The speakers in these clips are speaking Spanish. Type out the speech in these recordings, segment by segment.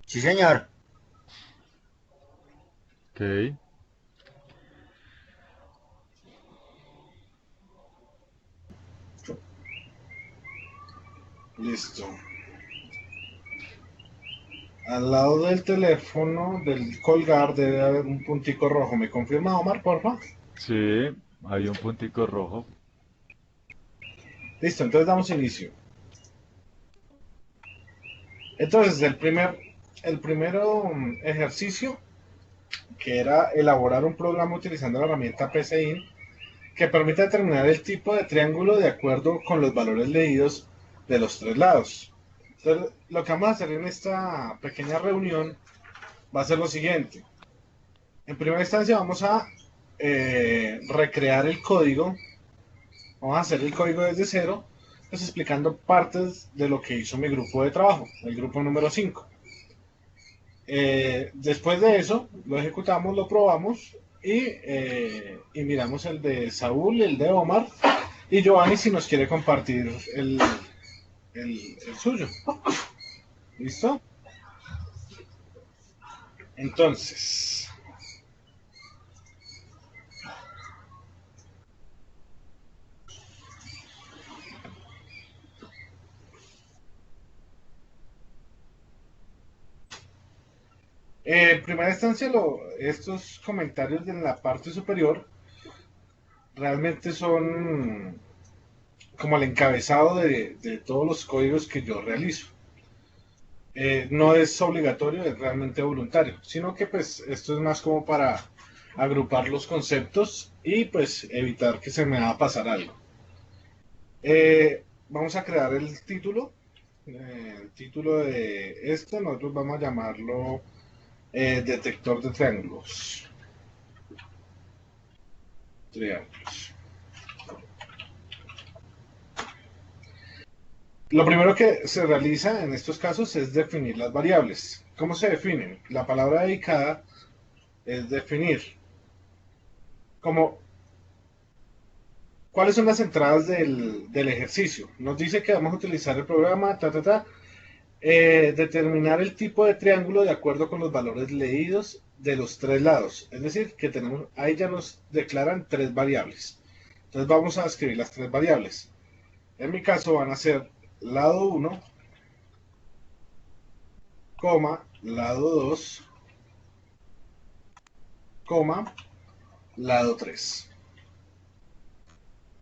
Sí, señor. Ok, Listo. Al lado del teléfono, del colgar, debe haber un puntico rojo. ¿Me confirma, Omar, porfa? sí, hay un puntico rojo. Listo, entonces damos inicio. Entonces, el primero ejercicio, que era elaborar un programa utilizando la herramienta PCIN, que permite determinar el tipo de triángulo de acuerdo con los valores leídos de los tres lados. Entonces, lo que vamos a hacer en esta pequeña reunión va a ser lo siguiente. En primera instancia vamos a recrear el código. Vamos a hacer el código desde cero, pues explicando partes de lo que hizo mi grupo de trabajo, el grupo número 5. Después de eso, lo ejecutamos, lo probamos y miramos el de Saúl, el de Omar y Giovanni si nos quiere compartir el suyo. ¿Listo? Entonces, en primera instancia, estos comentarios de la parte superior realmente son como el encabezado de todos los códigos que yo realizo. No es obligatorio, es realmente voluntario, sino que pues esto es más como para agrupar los conceptos y pues evitar que se me va a pasar algo. Vamos a crear el título de esto, nosotros vamos a llamarlo detector de triángulos. Triángulos. Lo primero que se realiza en estos casos es definir las variables. ¿Cómo se definen? La palabra dedicada es definir. Como, ¿cuáles son las entradas del ejercicio? Nos dice que vamos a utilizar el programa, determinar el tipo de triángulo de acuerdo con los valores leídos de los tres lados. Es decir, que tenemos, ahí ya nos declaran tres variables. Entonces vamos a escribir las tres variables. En mi caso van a ser lado uno, coma, lado 2, coma, lado 3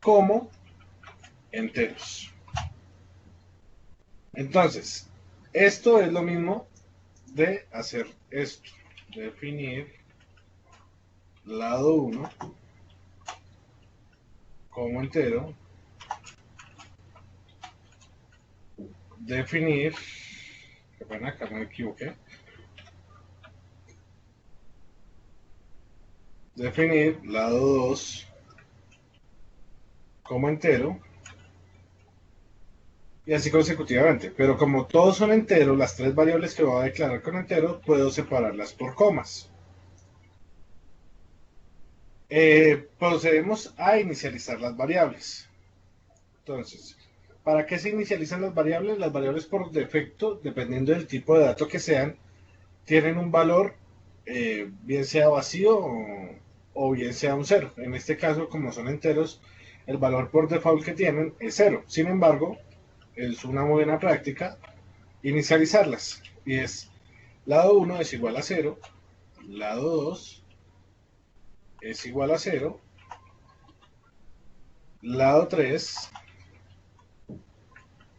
como enteros. Entonces, esto es lo mismo de hacer esto. Definir lado uno como entero. Definir, que bueno, acá me equivoqué. Definir lado 2 como entero. Y así consecutivamente. Pero como todos son enteros, las tres variables que voy a declarar con entero, puedo separarlas por comas. Procedemos a inicializar las variables. Entonces, ¿para qué se inicializan las variables? Las variables por defecto, dependiendo del tipo de dato que sean, tienen un valor, bien sea vacío o bien sea un cero. En este caso, como son enteros, el valor por default que tienen es cero. Sin embargo, es una buena práctica inicializarlas. Y es lado uno es igual a cero, lado 2 es igual a cero, lado 3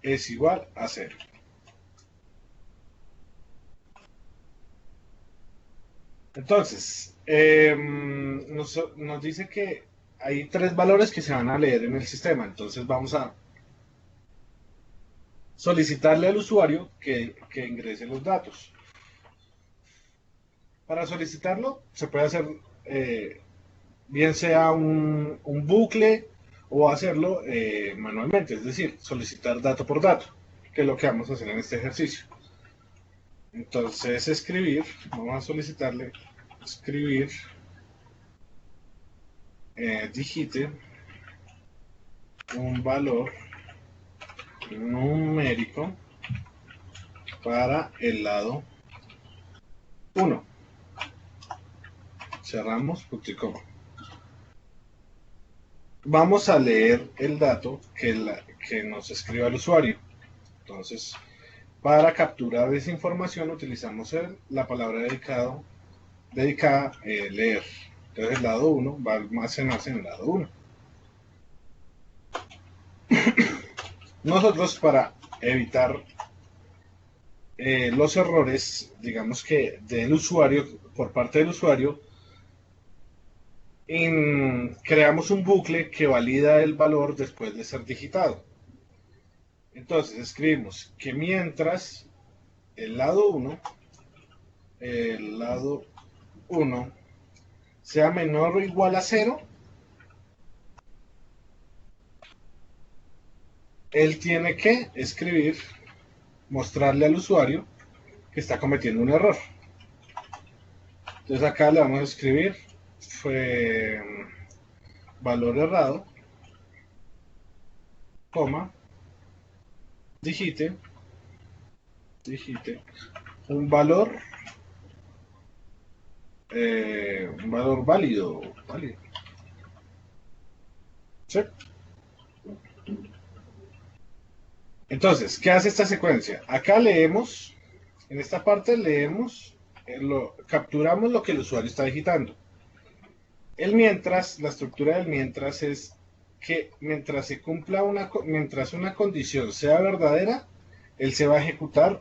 es igual a cero. Entonces, nos dice que hay tres valores que se van a leer en el sistema. Entonces vamos a solicitarle al usuario que ingrese los datos. Para solicitarlo se puede hacer bien sea un bucle o hacerlo manualmente, es decir, solicitar dato por dato, que es lo que vamos a hacer en este ejercicio. Entonces escribir, vamos a solicitarle escribir, digite un valor numérico para el lado 1. Cerramos, punto y coma. Vamos a leer el dato que nos escriba el usuario. Entonces, para capturar esa información utilizamos la palabra dedicada leer. Entonces el lado 1 va a almacenarse en el lado 1. Nosotros, para evitar los errores, digamos que del usuario, por parte del usuario, creamos un bucle que valida el valor después de ser digitado. Entonces escribimos que mientras el lado 1 sea menor o igual a 0, él tiene que escribir, mostrarle al usuario que está cometiendo un error. Entonces acá le vamos a escribir fue valor errado, coma, digite un valor válido. ¿Sí? Entonces, ¿qué hace esta secuencia? Acá leemos, en esta parte leemos, capturamos lo que el usuario está digitando. El mientras, la estructura del mientras es que mientras mientras una condición sea verdadera, él se va a ejecutar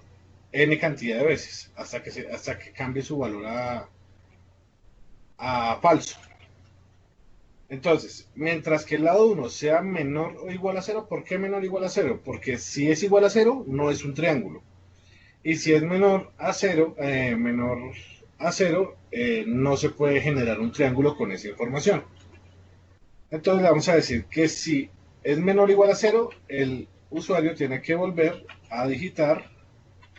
n cantidad de veces hasta que cambie su valor a falso. Entonces, mientras que el lado 1 sea menor o igual a 0, ¿por qué menor o igual a 0? Porque si es igual a 0, no es un triángulo. Y si es menor a 0, no se puede generar un triángulo con esa información. Entonces le vamos a decir que si es menor o igual a 0, el usuario tiene que volver a digitar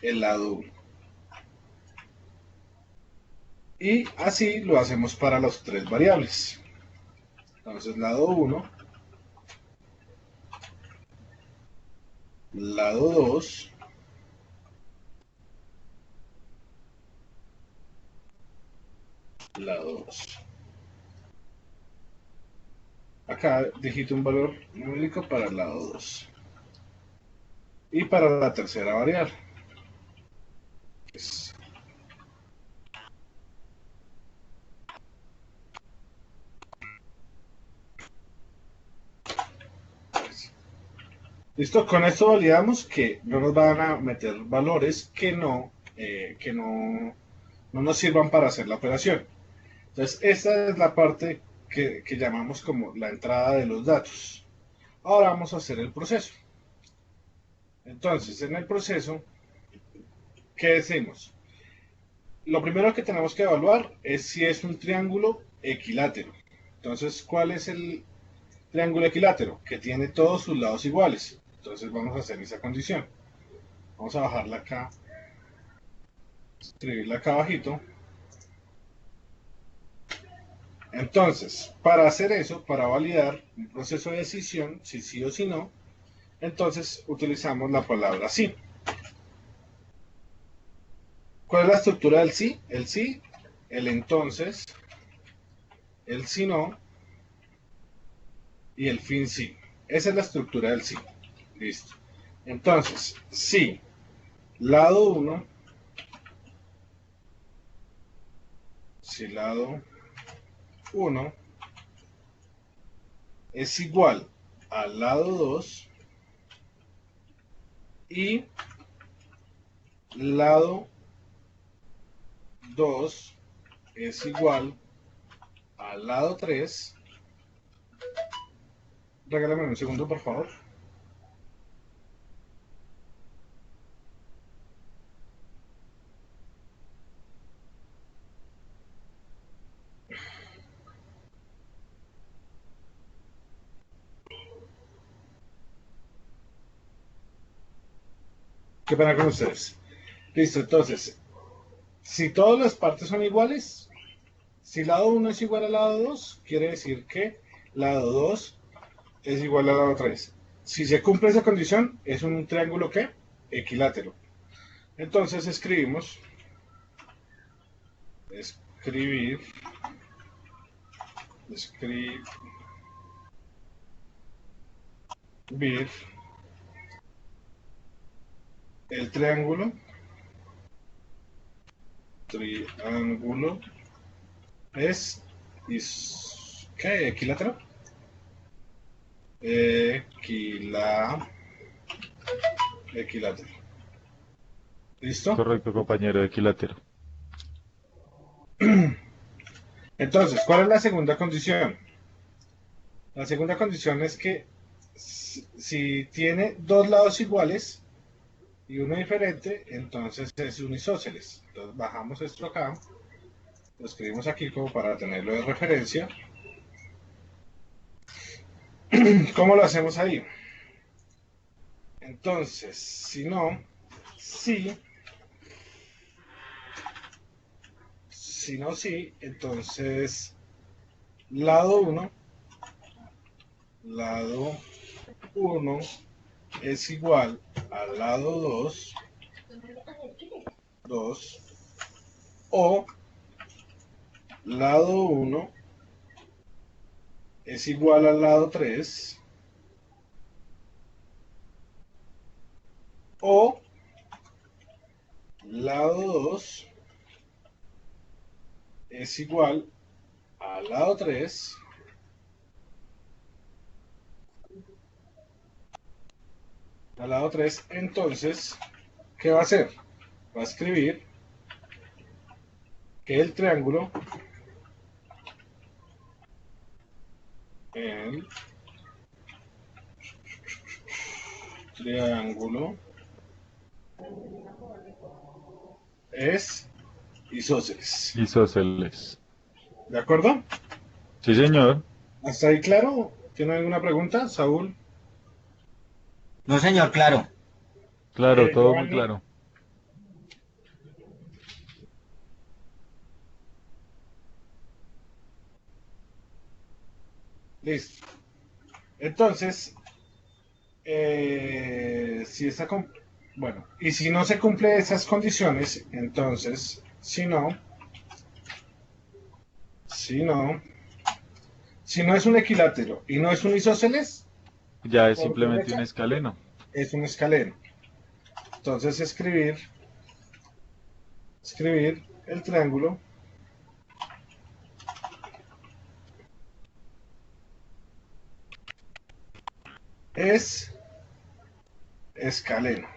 el lado 1. Y así lo hacemos para las 3 variables. Entonces lado 1, lado 2, lado 2. Acá digito un valor numérico para el lado 2. Y para la tercera variable. Listo, con esto validamos que no nos van a meter valores que no nos sirvan para hacer la operación. Entonces, esta es la parte que llamamos como la entrada de los datos. Ahora vamos a hacer el proceso. Entonces, en el proceso, ¿qué decimos? Lo primero que tenemos que evaluar es si es un triángulo equilátero. Entonces, ¿cuál es el triángulo equilátero? Que tiene todos sus lados iguales. Entonces vamos a hacer esa condición. Vamos a bajarla acá, escribirla acá abajito. Entonces, para hacer eso, para validar un proceso de decisión, si sí o si no, entonces utilizamos la palabra sí. ¿Cuál es la estructura del sí? El sí, el entonces, el si no y el fin sí. Esa es la estructura del sí. Listo. Entonces, si lado 1, si lado 1 es igual al lado 2 y lado 2 es igual al lado 3, regálame un segundo por favor. Qué pena con ustedes. Listo, entonces, si todas las partes son iguales, si lado 1 es igual al lado 2, quiere decir que lado 2 es igual al lado 3. Si se cumple esa condición, es un triángulo ¿qué? Equilátero. Entonces escribimos escribir, escribir el triángulo es, ¿qué? ¿Equilátero? Equilátero. ¿Listo? Correcto, compañero, equilátero. Entonces, ¿cuál es la segunda condición? La segunda condición es que si tiene dos lados iguales y uno diferente, entonces es un isósceles. Entonces bajamos esto acá, lo escribimos aquí como para tenerlo de referencia. ¿Cómo lo hacemos ahí? Entonces, si, si, entonces lado lado 1 es igual al lado 2 o lado 1 es igual al lado 3 o lado 2 es igual al lado 3 al lado 3, entonces, ¿qué va a hacer? Va a escribir que el triángulo es isósceles. Isósceles. ¿De acuerdo? Sí, señor. ¿Hasta ahí claro? ¿Tiene alguna pregunta, Saúl? No, señor, claro. Claro, todo muy Giovanni, claro. listo. Entonces, si está bueno, y si no se cumple esas condiciones, entonces, si no es un equilátero y no es un isósceles, Ya es por simplemente un derecha escaleno. es un escaleno. Entonces, escribir el triángulo es escaleno.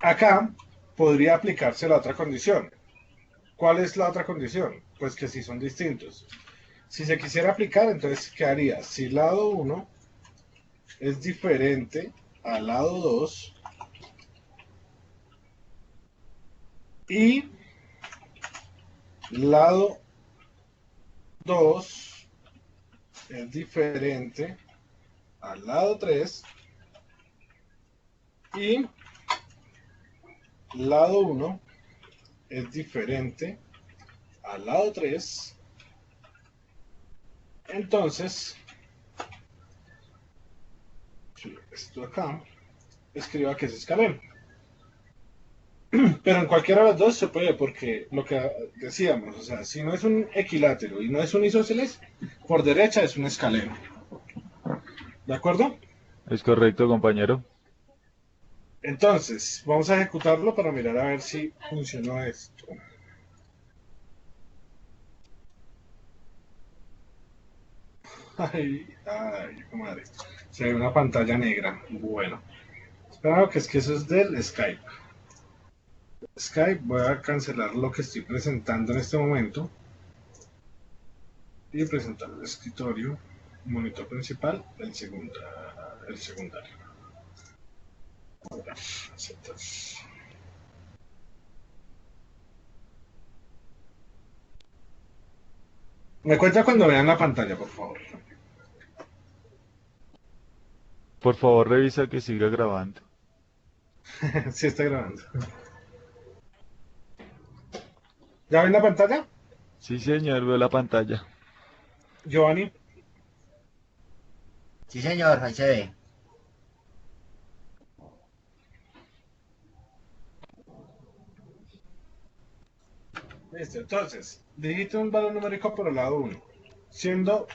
Acá podría aplicarse la otra condición. ¿Cuál es la otra condición? Pues que si son distintos. Si se quisiera aplicar, entonces, ¿qué haría? Si lado 1 es diferente al lado 2 y lado 2 es diferente al lado 3 y lado 1 es diferente al lado 3, entonces, esto acá, escriba que es escaleno. Pero en cualquiera de las dos se puede, porque lo que decíamos, o sea, si no es un equilátero y no es un isósceles, por derecha es un escaleno. ¿De acuerdo? Es correcto, compañero. Entonces, vamos a ejecutarlo para mirar a ver si funcionó esto. Ay, madre. Se ve una pantalla negra. Bueno, espero que es que eso es del Skype. Skype, voy a cancelar lo que estoy presentando en este momento y presentar el escritorio, monitor principal, el secundario. Ahora, aceptar. Me cuenta cuando vean la pantalla, por favor. Por favor, revisa que siga grabando. Sí está grabando. ¿Ya ven la pantalla? Sí, señor, veo la pantalla. Giovanni, Sí, señor, ahí se ve. Listo, entonces, digite un valor numérico por el lado 1. Siendo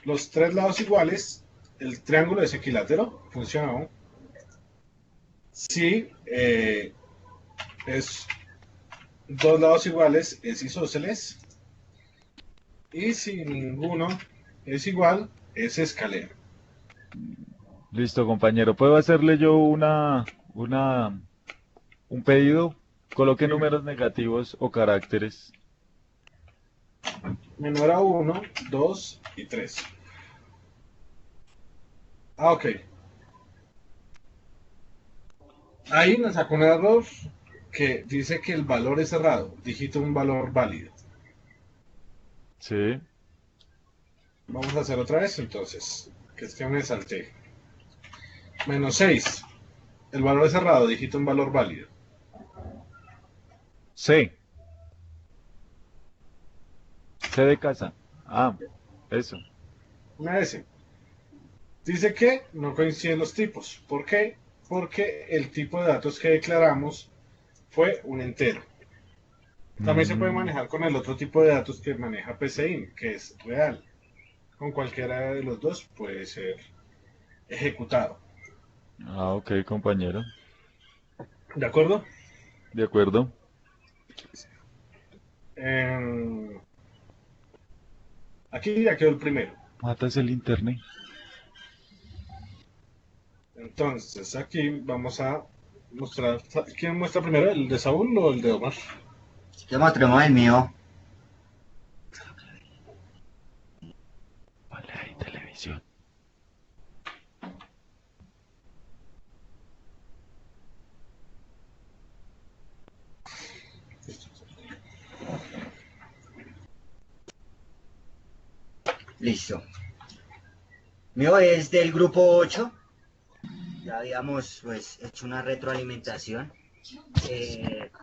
los tres lados iguales, el triángulo es equilátero, funciona aún. Si es dos lados iguales, es isósceles. Y si ninguno es igual, es escaleno. Listo, compañero. ¿Puedo hacerle yo un pedido? Coloque Diga, números negativos o caracteres. menor a 1, 2 y 3. Ah, ok. Ahí nos sacó un error que dice que el valor es cerrado. Digita un valor válido. Sí. Vamos a hacer otra vez entonces. Que es que me salté. Menos 6. El valor es cerrado. Digita un valor válido. C. C de casa. Ah, eso. Una S. Dice que no coinciden los tipos. ¿Por qué? Porque el tipo de datos que declaramos fue un entero. También se puede Mm, manejar con el otro tipo de datos que maneja PCIN, que es real. Con cualquiera de los dos puede ser ejecutado. ah, ok, compañero. ¿De acuerdo? De acuerdo. Eh, Aquí ya quedó el primero. Matas el internet. Entonces, aquí vamos a mostrar. ¿Quién muestra primero? ¿El de Saúl o el de Omar? Te mostremos el mío. Vale, hay televisión. Listo. Mío es del grupo 8. Ya habíamos pues hecho una retroalimentación.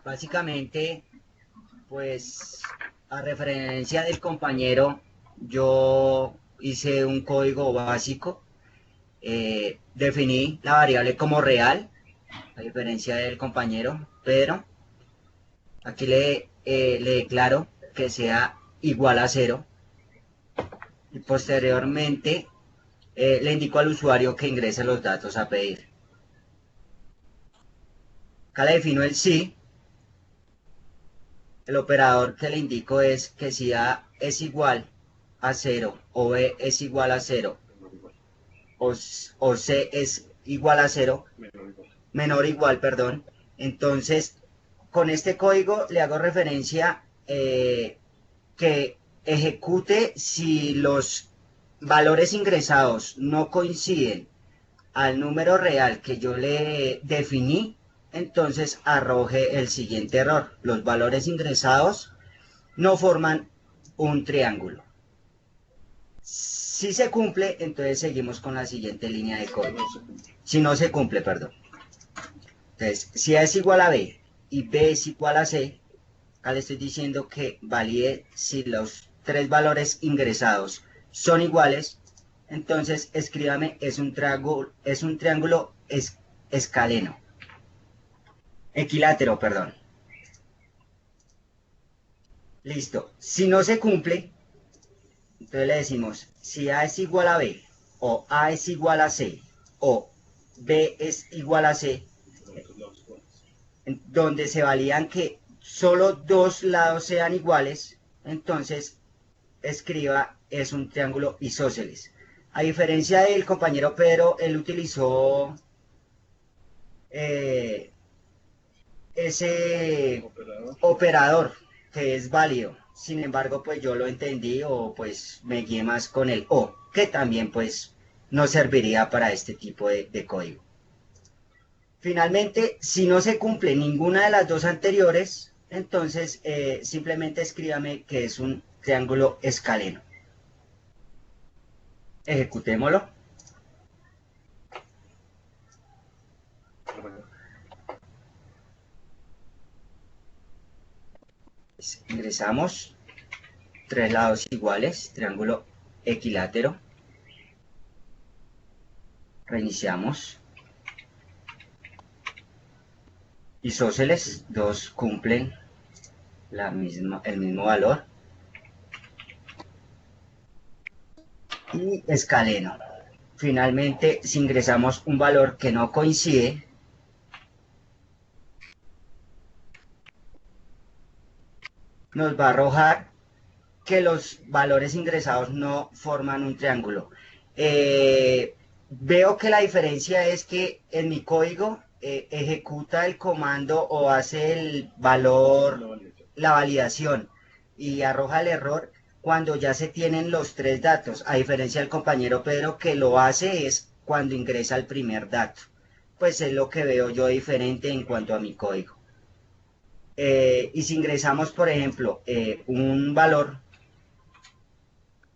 Básicamente, pues a referencia del compañero, yo hice un código básico. Definí la variable como real, a diferencia del compañero, pero aquí le declaro que sea igual a cero y posteriormente le indico al usuario que ingrese los datos a pedir. Acá le defino el sí. El operador que le indico es que si A es igual a cero o B es igual a cero o C es igual a cero, menor o igual, perdón. Entonces, con este código le hago referencia que ejecute si los valores ingresados no coinciden al número real que yo le definí, entonces arroje el siguiente error. Los valores ingresados no forman un triángulo. Si se cumple, entonces seguimos con la siguiente línea de código. Si no se cumple, perdón. Entonces, si A es igual a B y B es igual a C, acá le estoy diciendo que valide si los tres valores ingresados son iguales. Entonces, escríbame, es un triángulo escaleno. Equilátero, perdón. Listo. Si no se cumple, entonces le decimos, si A es igual a B, o A es igual a C, o B es igual a C, donde se validan que solo dos lados sean iguales, entonces escriba es un triángulo isósceles. A diferencia del compañero Pedro, él utilizó eh, ese operador que es válido. Sin embargo, pues yo lo entendí o pues me guié más con el O, que también pues no serviría para este tipo de código. Finalmente, si no se cumple ninguna de las dos anteriores, entonces simplemente escríbame que es un triángulo escaleno. Ejecutémoslo. Ingresamos tres lados iguales, triángulo equilátero. Reiniciamos. Isósceles, dos cumplen el mismo valor y escaleno. Finalmente, si ingresamos un valor que no coincide, nos va a arrojar que los valores ingresados no forman un triángulo. Veo que la diferencia es que en mi código ejecuta el comando o hace el valor, la validación y arroja el error cuando ya se tienen los tres datos, a diferencia del compañero Pedro que lo hace es cuando ingresa el primer dato. Pues es lo que veo yo diferente en cuanto a mi código. Y si ingresamos, por ejemplo, un valor,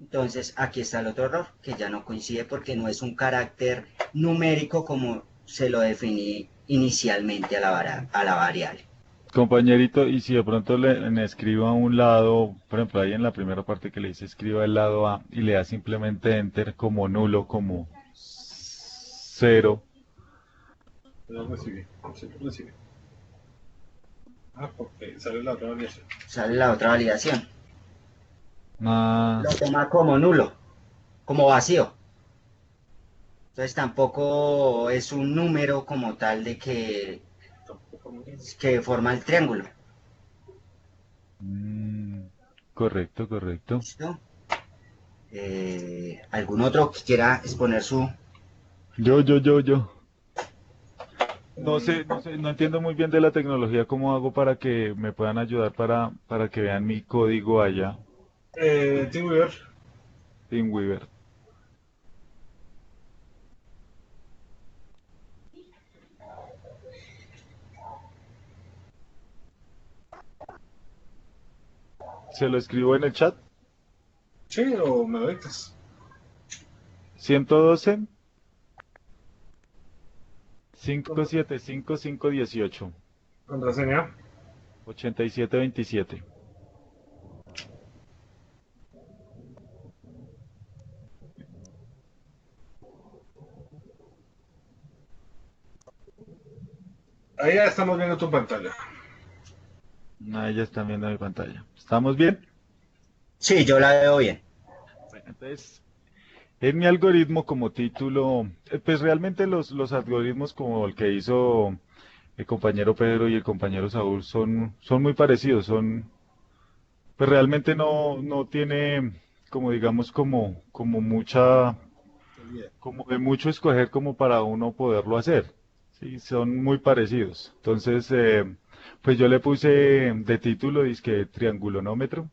entonces aquí está el otro error, que ya no coincide porque no es un carácter numérico como se lo definí inicialmente a la variable. Compañerito, y si de pronto le escribo a un lado, por ejemplo, ahí en la primera parte que le dice escriba el lado A y le da simplemente enter como nulo, como cero. No recibí, sí, recibí. Ah, porque sale la otra variación. Sale la otra validación. Ah, Lo toma como nulo, como vacío. Entonces tampoco es un número como tal de que forma el triángulo. mm, correcto, correcto. ¿Listo? ¿Algún otro que quiera exponer su... Yo. No sé, no entiendo muy bien de la tecnología, cómo hago para que me puedan ayudar para que vean mi código allá, TeamViewer. TeamWeaver. Se lo escribo en el chat. Sí, o me lo dictas. 112 575 518 Contraseña. 8727. Ahí ya estamos viendo tu pantalla. Ahí ya están viendo mi pantalla. ¿Estamos bien? Sí, yo la veo bien. Bueno, entonces, en mi algoritmo como título, pues realmente los algoritmos como el que hizo el compañero Pedro y el compañero Saúl son muy parecidos, pues realmente no tiene, como digamos, como mucha, como de mucho escoger como para uno poderlo hacer. Sí, son muy parecidos. Entonces, pues yo le puse de título, dizque triangulonómetro.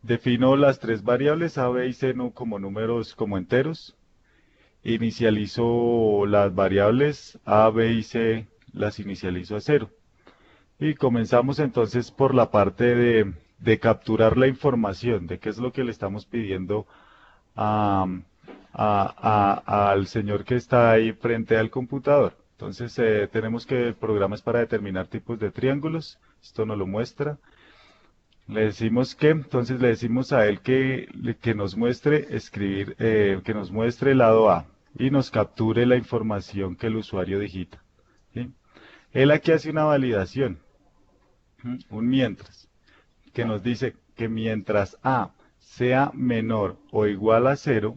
Defino las tres variables A, B y C como números, como enteros. Inicializo las variables A, B y C, las inicializo a cero. Y comenzamos entonces por la parte de capturar la información, de qué es lo que le estamos pidiendo a, al señor que está ahí frente al computador. Entonces tenemos que el programa es para determinar tipos de triángulos. Esto nos lo muestra. Le decimos que, entonces le decimos a él que nos muestre escribir, que nos muestre el lado A y nos capture la información que el usuario digita. ¿Sí? Él aquí hace una validación, un mientras, que nos dice que mientras A sea menor o igual a cero,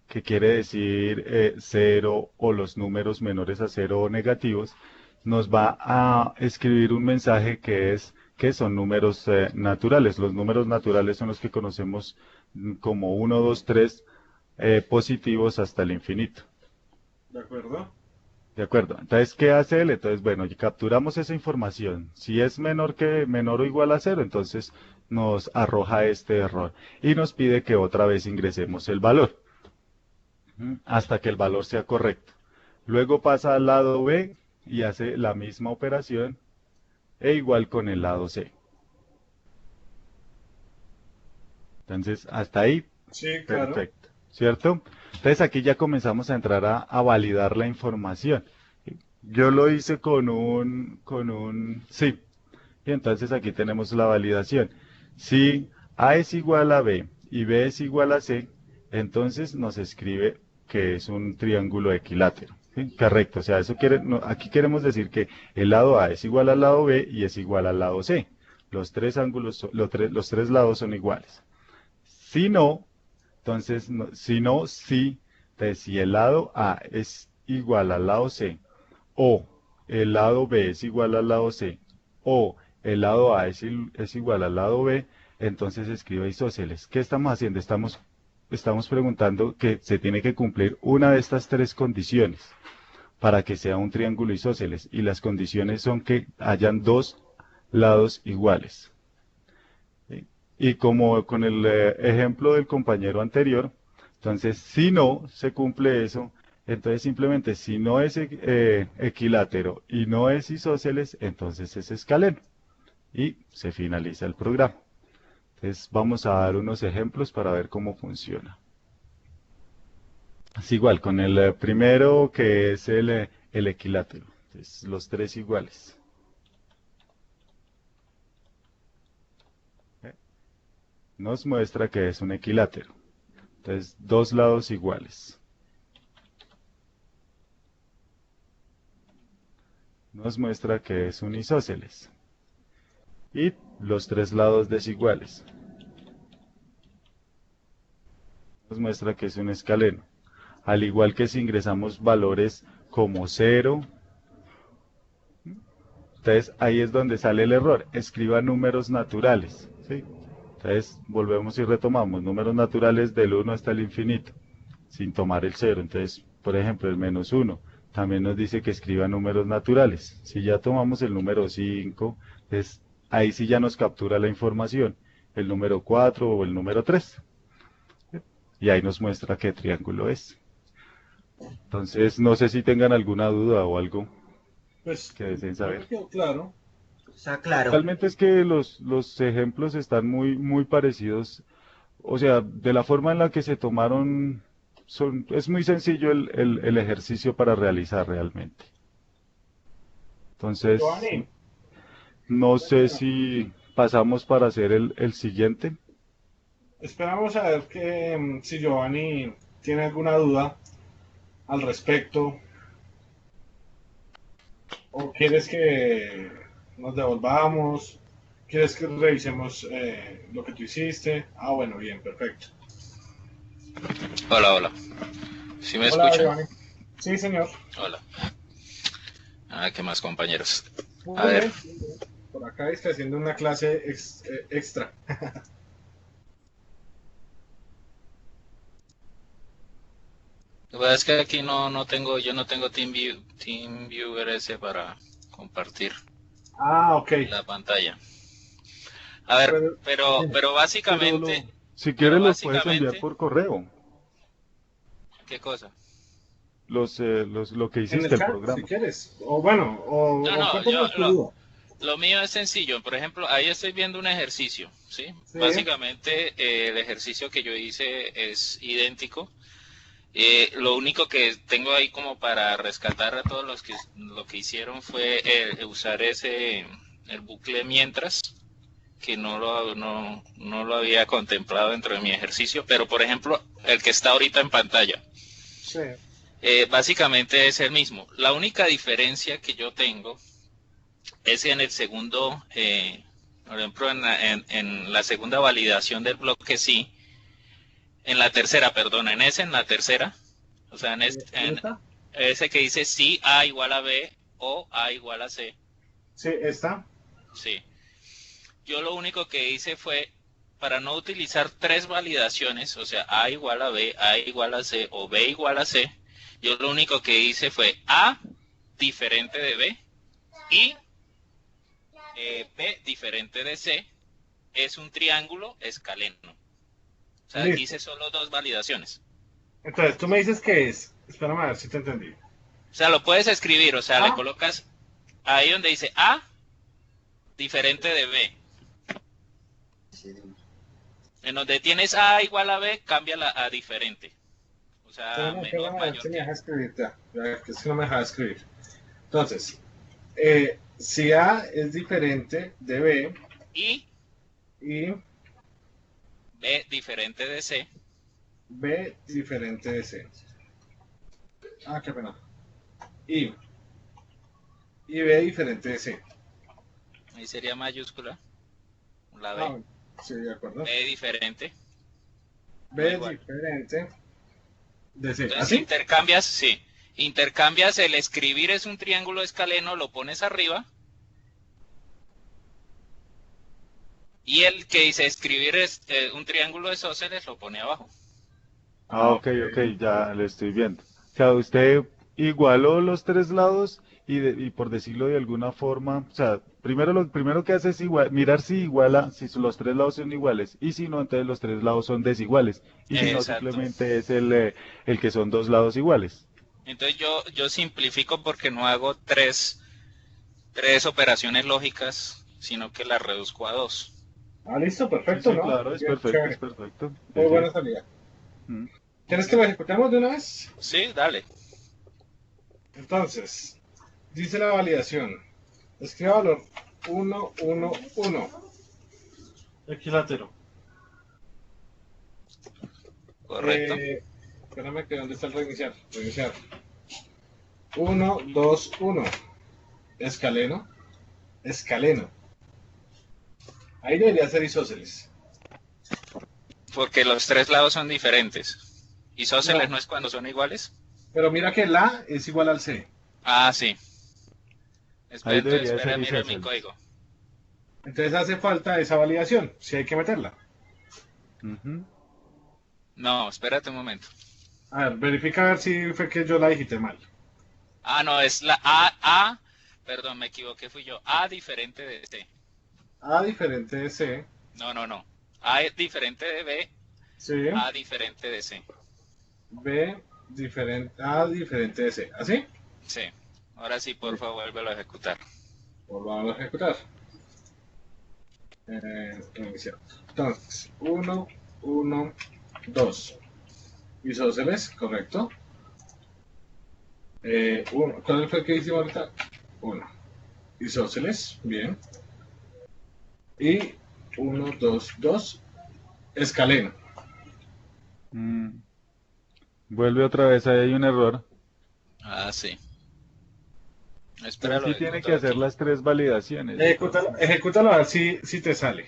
que quiere decir cero o los números menores a cero o negativos, nos va a escribir un mensaje que son números naturales. Los números naturales son los que conocemos como uno, 2, 3 positivos hasta el infinito. ¿De acuerdo? ¿De acuerdo? Entonces, ¿qué hace él? Entonces, bueno, capturamos esa información. Si es menor o igual a cero, entonces nos arroja este error y nos pide que otra vez ingresemos el valor hasta que el valor sea correcto. Luego pasa al lado B y hace la misma operación e igual con el lado C. Entonces, hasta ahí, Sí, claro. perfecto, ¿cierto? Entonces aquí ya comenzamos a entrar a validar la información. Yo lo hice con un sí. Y entonces aquí tenemos la validación. Si A es igual a B y B es igual a C, entonces nos escribe que es un triángulo equilátero. ¿Sí? Correcto. O sea, eso quiere, aquí queremos decir que el lado A es igual al lado B y es igual al lado C. los tres ángulos, los tres lados son iguales. Si no, entonces, si, entonces, si el lado A es igual al lado C, o el lado B es igual al lado C, o el lado A es igual al lado B, entonces escribe isósceles. ¿Qué estamos haciendo? Estamos preguntando que se tiene que cumplir una de estas tres condiciones para que sea un triángulo isósceles, y las condiciones son que hayan dos lados iguales. ¿Sí? Y como con el ejemplo del compañero anterior, entonces si no se cumple eso, entonces simplemente si no es equilátero y no es isósceles, entonces es escaleno y se finaliza el programa. Entonces vamos a dar unos ejemplos para ver cómo funciona. Es igual con el primero, que es el equilátero. Entonces, los tres iguales. Nos muestra que es un equilátero. Entonces, dos lados iguales. Nos muestra que es un isósceles. Y los tres lados desiguales. Nos muestra que es un escaleno. Al igual que si ingresamos valores como 0. Entonces ahí es donde sale el error. Escriba números naturales. ¿Sí? Entonces volvemos y retomamos números naturales del 1 hasta el infinito, sin tomar el 0. Entonces, por ejemplo, el -1 también nos dice que escriba números naturales. Si ya tomamos el número 5, entonces ahí sí ya nos captura la información, el número 4 o el número 3. Y ahí nos muestra qué triángulo es. Entonces, no sé si tengan alguna duda o algo Pues, que deseen creo saber. que quedó claro. Está claro. Realmente es que los ejemplos están muy parecidos. O sea, de la forma en la que se tomaron, es muy sencillo el ejercicio para realizar realmente. Entonces, Giovanni, no sé si pasamos para hacer el siguiente. esperamos a ver que si Giovanni tiene alguna duda al respecto o quieres que nos devolvamos, quieres que revisemos lo que tú hiciste. Ah, bueno, bien, perfecto. Hola, hola. ¿Sí me Hola, escuchan? Giovanni. Sí, señor. Hola. Ah, ¿qué más, compañeros? A Muy ver, bien. Por acá está haciendo una clase extra. lo que pasa es que aquí yo no tengo TeamViewer ese para compartir Ah, ok. la pantalla. A ver, Pero, dime. Si pero quieres, los puedes enviar básicamente, por correo, ¿qué cosa? lo que En hiciste, el el chat, si programa. quieres. O bueno, No, o no, cuéntanos tu duda. lo mío es sencillo. Por ejemplo, ahí estoy viendo un ejercicio, ¿sí? Sí, Básicamente, el ejercicio que yo hice es idéntico. Lo único que tengo ahí como para rescatar a todos los que lo que hicieron fue usar el bucle mientras, que no lo había contemplado dentro de mi ejercicio, pero por ejemplo, el que está ahorita en pantalla, sí. básicamente es el mismo. La única diferencia que yo tengo es en el segundo, por ejemplo, en la segunda validación del bloque sí, en la tercera, perdón, en la tercera, o sea, en ¿Esta? ese que dice sí A igual a B o A igual a C, Sí, esta. sí. Yo lo único que hice fue, para no utilizar tres validaciones, o sea, A igual a B, A igual a C o B igual a C, yo lo único que hice fue A diferente de B y B diferente de C es un triángulo escaleno. O sea, Listo. hice solo dos validaciones. Entonces, tú me dices que es. Espérame a ver si te entendí. O sea, lo puedes escribir, o sea, le Ah, colocas ahí donde dice A diferente de B. En donde tienes A igual a B, cambia la A diferente. O sea, menor, espérame a ver mayor si me que. deja escribir ya. Ya que si no me deja escribir. Entonces, si A es diferente de B Y y B diferente de C. B diferente de C. Ah, qué pena. Y, y B diferente de C. Ahí sería mayúscula. la B. Ah, sí, de acuerdo. B diferente. B igual. diferente de C. Entonces ¿Así? intercambias, sí. Intercambias el escribir es un triángulo escaleno, lo pones arriba. Y el que dice escribir es un triángulo de isósceles, lo pone abajo. Ok, ok, ya lo estoy viendo. O sea, usted igualó los tres lados y por decirlo de alguna forma, o sea, primero lo primero que hace es mirar si iguala, si los tres lados son iguales, y si no, entonces los tres lados son desiguales, y si no, Exacto. simplemente es el que son dos lados iguales. Entonces yo simplifico porque no hago tres operaciones lógicas, sino que las reduzco a dos. Ah, listo, Sí, perfecto, sí, ¿no? claro, es Bien, perfecto, es chévere. perfecto. Sí, Muy sí. buena salida. Mm. ¿Quieres que lo ejecutemos de una vez? Sí, dale. Entonces, dice la validación. Escriba valor 1, 1, 1. Equilátero. Correcto. Espérame que dónde está el reiniciar. Reiniciar. 1, 2, 1. Escaleno. Escaleno. Ahí debería ser isósceles. Porque los tres lados son diferentes. ¿Isósceles No, no es cuando son iguales? pero mira que la es igual al C. Ah, sí. Ahí Entonces, debería ser mira mi isósceles. código. Entonces hace falta esa validación. Si hay que meterla. Ujú. No, espérate un momento. A ver, verifica a ver si fue que yo la digité mal. Ah, no, es la perdón, me equivoqué, fui yo. A diferente de C. A diferente de C. No, no, no. A es diferente de B, Sí. A diferente de C. B diferente. A diferente de C. ¿Así? Sí. Ahora sí, por favor, vuélvelo a ejecutar. Volvamos a ejecutar. Reiniciar. Entonces, 1, 1, 2. Isósceles, correcto. ¿Cuál fue el que hicimos ahorita? 1. Isósceles, bien. Y 1, 2, 2. Escaleno. Mm. Vuelve otra vez, ahí hay un error. Ah, sí. Entonces Espéralo, sí tiene que ejecuto hacer aquí. las tres validaciones de todas Ejecútalo, maneras. ejecútalo a ver si te sale.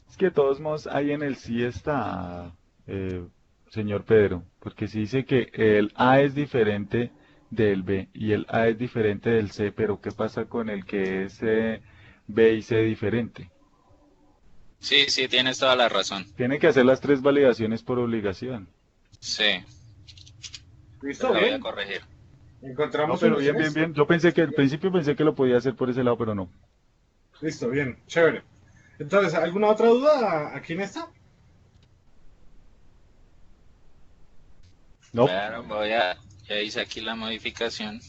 Es que de todos modos ahí en el sí está, señor Pedro, porque sí dice que el A es diferente del B y el A es diferente del C, pero ¿qué pasa con el que es B y C diferente? Sí, sí, tienes toda la razón. Tiene que hacer las tres validaciones por obligación. Sí, ¿Listo? la voy a Bien. corregir. No, Encontramos pero bien, bien, soluciones. bien. Yo pensé que al principio pensé que lo podía hacer por ese lado, pero no. Listo, bien. Chévere. Entonces, ¿alguna otra duda aquí en esta? No. Bueno, ya hice aquí la modificación.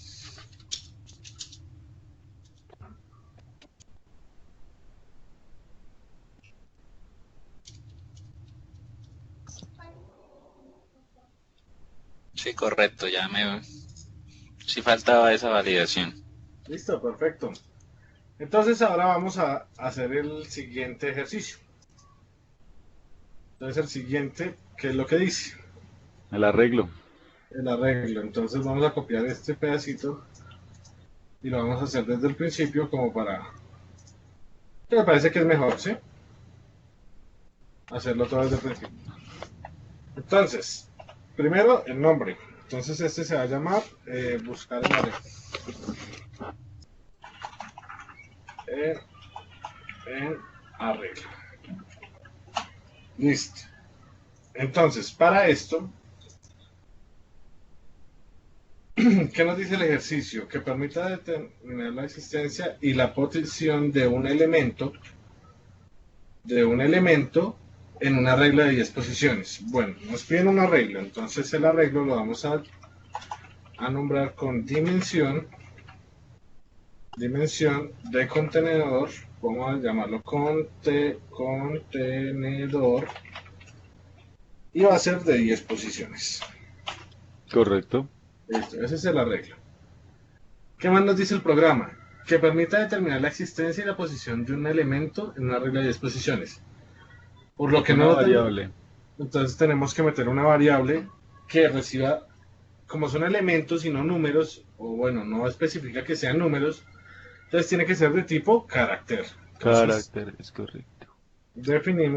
Sí, correcto, sí faltaba esa validación. Listo, perfecto. Entonces ahora vamos a hacer el siguiente ejercicio. Entonces el siguiente, ¿qué es lo que dice? El arreglo. El arreglo. Entonces vamos a copiar este pedacito y lo vamos a hacer desde el principio como para... Me parece que es mejor, ¿sí? Hacerlo todo desde el principio. Entonces, primero el nombre. Entonces este se va a llamar buscar el arreglo. En arreglo. Listo. Entonces, para esto, ¿qué nos dice el ejercicio? Que permita determinar la existencia y la posición de un elemento en una regla de 10 posiciones. Bueno, nos piden un arreglo, entonces el arreglo lo vamos a nombrar con dimensión de contenedor, vamos a llamarlo contenedor, y va a ser de 10 posiciones. Correcto. Listo, ese es el arreglo. ¿Qué más nos dice el programa? Que permita determinar la existencia y la posición de un elemento en una regla de 10 posiciones. Por lo que Una no nos variable. Entonces tenemos que meter una variable que reciba, como son elementos y no números, o bueno, no especifica que sean números, entonces tiene que ser de tipo carácter. Entonces Carácter, es correcto. definir,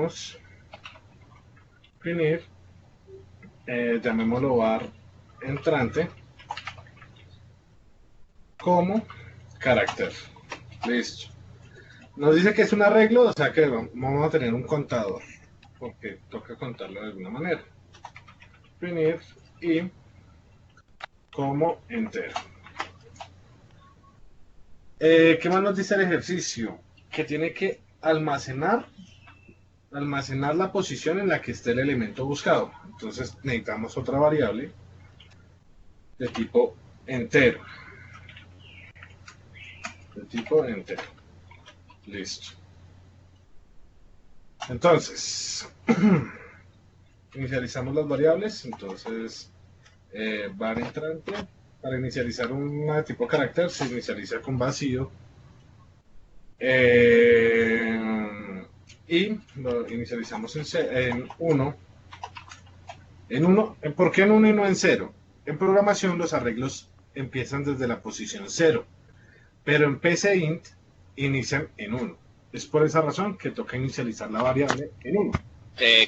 llamémoslo var entrante, como carácter. Listo. Nos dice que es un arreglo, o sea que vamos a tener un contador, porque toca contarlo de alguna manera. Definir y como entero. ¿Qué más nos dice el ejercicio? Que tiene que almacenar la posición en la que esté el elemento buscado. Entonces necesitamos otra variable de tipo entero. Listo. Entonces, inicializamos las variables. Entonces, var entrante, para inicializar una de tipo carácter, se inicializa con vacío. Y lo inicializamos en 1. ¿Por qué en 1 y no en 0? En programación los arreglos empiezan desde la posición 0, pero en PCInt inician en 1. Es por esa razón que toca inicializar la variable en 1.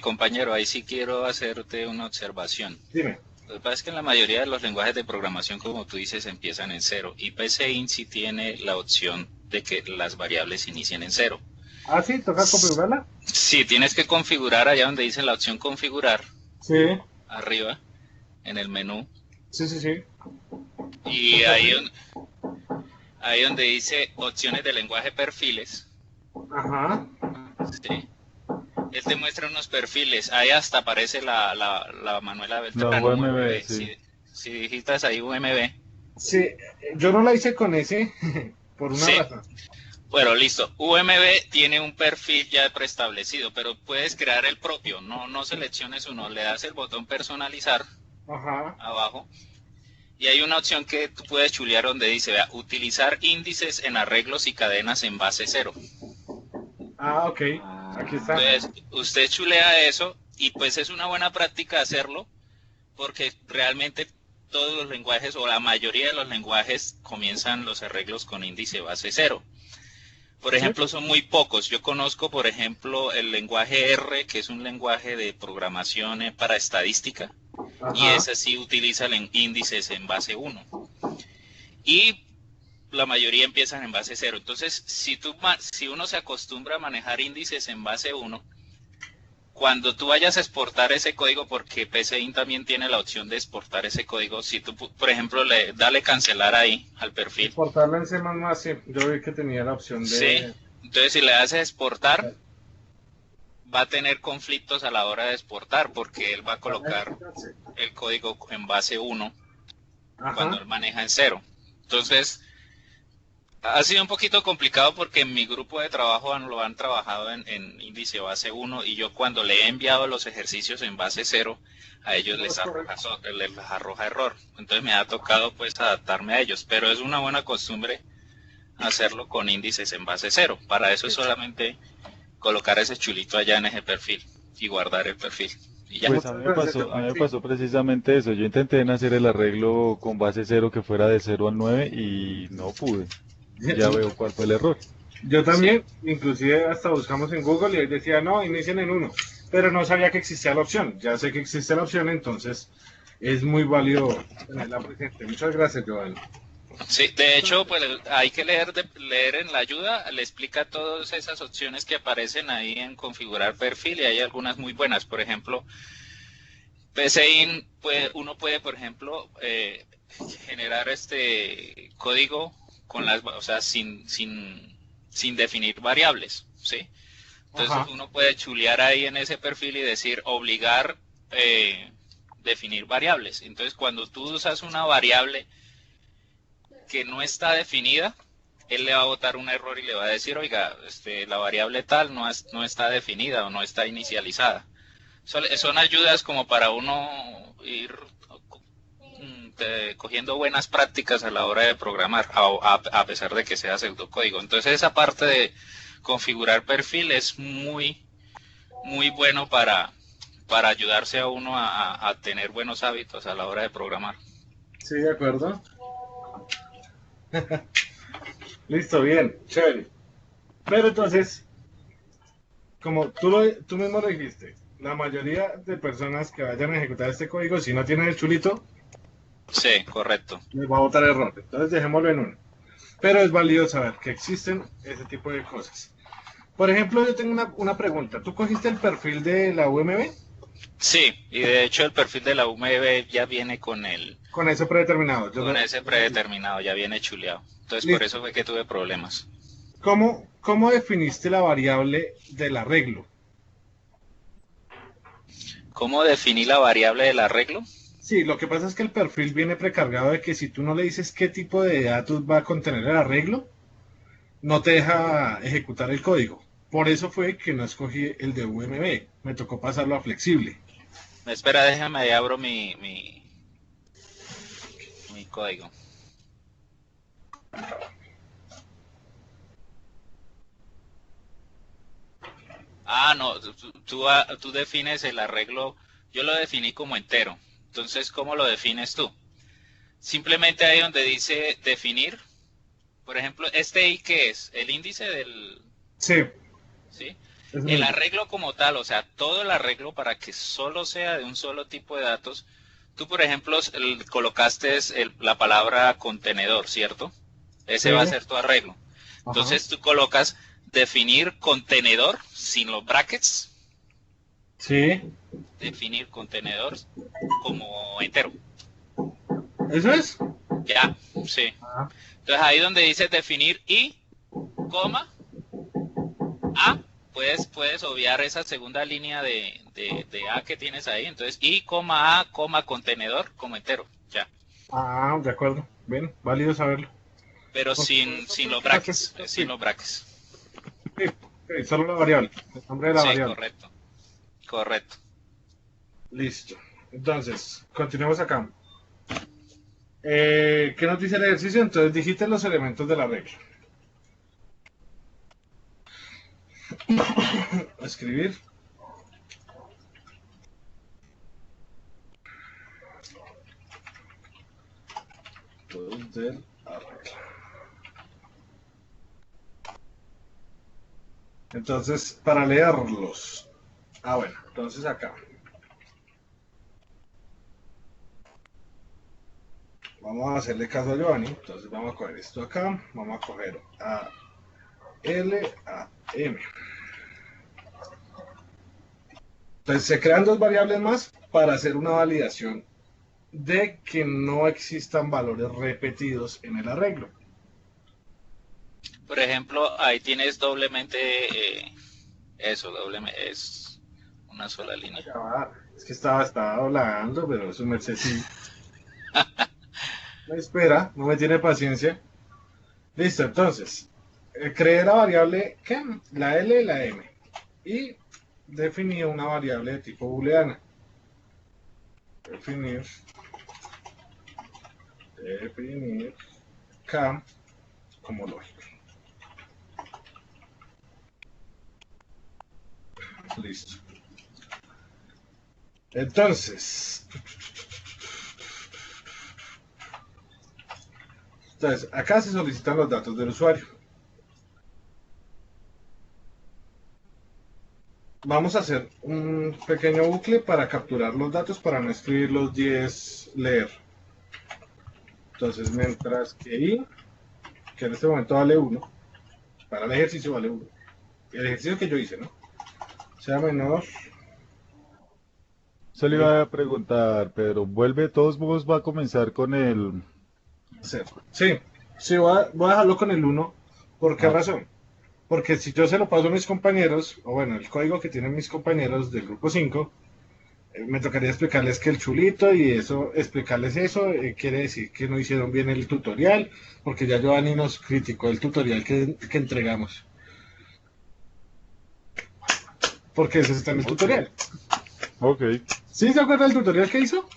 Compañero, ahí sí quiero hacerte una observación. Dime. Lo que pasa es que en la mayoría de los lenguajes de programación, como tú dices, empiezan en 0. Y PCInt sí tiene la opción de que las variables inicien en 0. Ah, sí, toca configurarla. Sí, tienes que configurar allá donde dice la opción configurar. Sí. Arriba, en el menú. Sí. Y ahí donde dice opciones de lenguaje perfiles. Ajá. Sí. Él te muestra unos perfiles. Ahí hasta aparece la Manuela Beltrán. La UMB, sí. Si digitas ahí UMB. Sí, yo no la hice con ese por una razón. Bueno, listo. UMB tiene un perfil ya preestablecido, pero puedes crear el propio. No selecciones uno. Le das el botón personalizar. Ajá. Abajo. Y hay una opción que tú puedes chulear donde dice, vea, utilizar índices en arreglos y cadenas en base 0. Ah, ok. Aquí está. Entonces, usted chulea eso y pues es una buena práctica hacerlo porque realmente todos los lenguajes o la mayoría de los lenguajes comienzan los arreglos con índice base 0. Por ejemplo, son muy pocos. Yo conozco, por ejemplo, el lenguaje R, que es un lenguaje de programación para estadística. Ajá. Y ese sí utiliza índices en base 1. Y la mayoría empiezan en base 0. Entonces, si uno se acostumbra a manejar índices en base 1, cuando tú vayas a exportar ese código, porque PCInt también tiene la opción de exportar ese código, si tú, por ejemplo, dale cancelar ahí al perfil. Exportarlo en C++, sí. Yo vi que tenía la opción de... Sí, entonces si le haces exportar, va a tener conflictos a la hora de exportar, porque él va a colocar el código en base 1 cuando él maneja en 0. Entonces, ha sido un poquito complicado porque en mi grupo de trabajo lo han trabajado en índice base 1 y yo cuando le he enviado los ejercicios en base 0, a ellos les arroja error. Entonces me ha tocado pues adaptarme a ellos, pero es una buena costumbre hacerlo con índices en base 0. Para eso es solamente colocar ese chulito allá en ese perfil y guardar el perfil. Y ya. Pues a mí me pasó precisamente eso. Yo intenté hacer el arreglo con base 0 que fuera de 0 al 9 y no pude. Ya veo cuál fue el error. Yo también, inclusive hasta buscamos en Google y ahí decía, no, inicien en 1. Pero no sabía que existía la opción. Ya sé que existe la opción, entonces es muy válido tenerla presente. Muchas gracias, Joan. Sí, de hecho, pues hay que leer en la ayuda, le explica todas esas opciones que aparecen ahí en configurar perfil y hay algunas muy buenas. Por ejemplo, PCInt, uno puede, por ejemplo, generar este código con sin definir variables, ¿sí? Entonces uno puede chulear ahí en ese perfil y decir obligar definir variables. Entonces cuando tú usas una variable que no está definida, él le va a botar un error y le va a decir, oiga, la variable tal no está definida o no está inicializada. Son ayudas como para uno ir cogiendo buenas prácticas a la hora de programar, a pesar de que sea pseudocódigo. Entonces esa parte de configurar perfil es muy, muy bueno para para ayudarse a uno a tener buenos hábitos a la hora de programar. Sí, de acuerdo. Listo, bien, chévere. Pero entonces, como tú mismo lo dijiste, la mayoría de personas que vayan a ejecutar este código, si no tienen el chulito, Sí, correcto. les va a botar error. Entonces dejémoslo en uno. Pero es válido saber que existen ese tipo de cosas. Por ejemplo, yo tengo una pregunta. ¿Tú cogiste el perfil de la UMB? Sí, y de hecho el perfil de la UMB ya viene Con eso predeterminado. con ese predeterminado, ya viene chuleado. Entonces Listo. por eso fue que tuve problemas. ¿Cómo definiste la variable del arreglo? ¿Cómo definí la variable del arreglo? Sí, lo que pasa es que el perfil viene precargado de que si tú no le dices qué tipo de datos va a contener el arreglo, no te deja ejecutar el código. Por eso fue que no escogí el de UMB. Me tocó pasarlo a flexible. Espera, déjame, abro mi código. Ah, no, tú defines el arreglo, yo lo definí como entero. Entonces, ¿cómo lo defines tú? Simplemente ahí donde dice definir, por ejemplo, este I, ¿qué es? El índice del... Sí. ¿Sí? Es El muy- arreglo como tal, o sea, todo el arreglo para que solo sea de un solo tipo de datos. Tú, por ejemplo, colocaste la palabra contenedor, ¿cierto? Ese Sí. va a ser tu arreglo. Ajá. Entonces tú colocas definir contenedor sin los brackets, Sí. definir contenedor como entero. ¿Eso es? Ya, sí. Ah. Entonces ahí donde dice definir y, coma, A, puedes obviar esa segunda línea de A que tienes ahí. Entonces I, coma A, coma contenedor como entero. Ya. Ah, de acuerdo. Bien, válido saberlo. Pero Por sin supuesto, los sí, brackets. sí, Sin los brackets. sí, sí, solo la variable. El nombre de la Sí, variable. correcto. Correcto. Listo. Entonces, continuemos acá. ¿Qué nos dice el ejercicio? Entonces dijiste los elementos de la regla. Escribir. Todos del arreglo. Entonces, para leerlos. Ah, bueno, entonces acá. Vamos a hacerle caso a Giovanni. Entonces vamos a coger esto acá. Vamos a coger a L, a M. Entonces se crean dos variables más para hacer una validación de que no existan valores repetidos en el arreglo. Por ejemplo, ahí tienes doblemente eso, doblemente es una sola línea. Ya va, es que estaba hablando, pero su merced sí. Me espera, no me tiene paciencia. Listo, entonces, creé la variable, ¿qué? La L y la M. Y definí una variable de tipo booleana. Definir K como lógico. Listo. Entonces, acá se solicitan los datos del usuario. Vamos a hacer un pequeño bucle para capturar los datos para no escribir los 10 leer. Entonces, mientras que I, que en este momento vale 1, para el ejercicio vale 1. El ejercicio que yo hice, ¿no? Sea menor. Se le iba a preguntar, Pedro, vuelve, de todos modos va a comenzar con el... Cero. Sí, sí, voy a dejarlo con el 1. ¿Por qué Ah, razón? Porque si yo se lo paso a mis compañeros, o bueno, el código que tienen mis compañeros del grupo 5, me tocaría explicarles que el chulito y eso, explicarles eso, quiere decir que no hicieron bien el tutorial, porque ya Giovanni nos criticó el tutorial que entregamos. Porque eso está en el tutorial. ok, ¿Sí se acuerda del tutorial que hizo?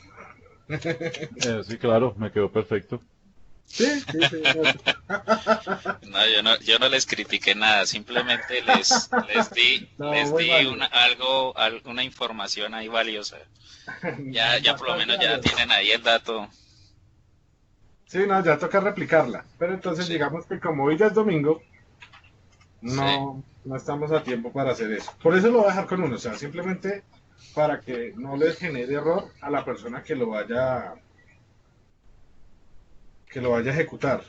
sí, claro, me quedó perfecto. Sí, sí, sí. No, yo no les critiqué nada, simplemente No, les muy di válido. una información ahí valiosa. Ya por lo Bastante menos ya valioso. tienen ahí el dato. Sí, no, ya toca replicarla. Pero entonces Sí, digamos que como hoy ya es domingo, sí. no estamos a tiempo para hacer eso. Por eso lo voy a dejar con uno, o sea, simplemente para que no les genere error a la persona que lo vaya a ejecutar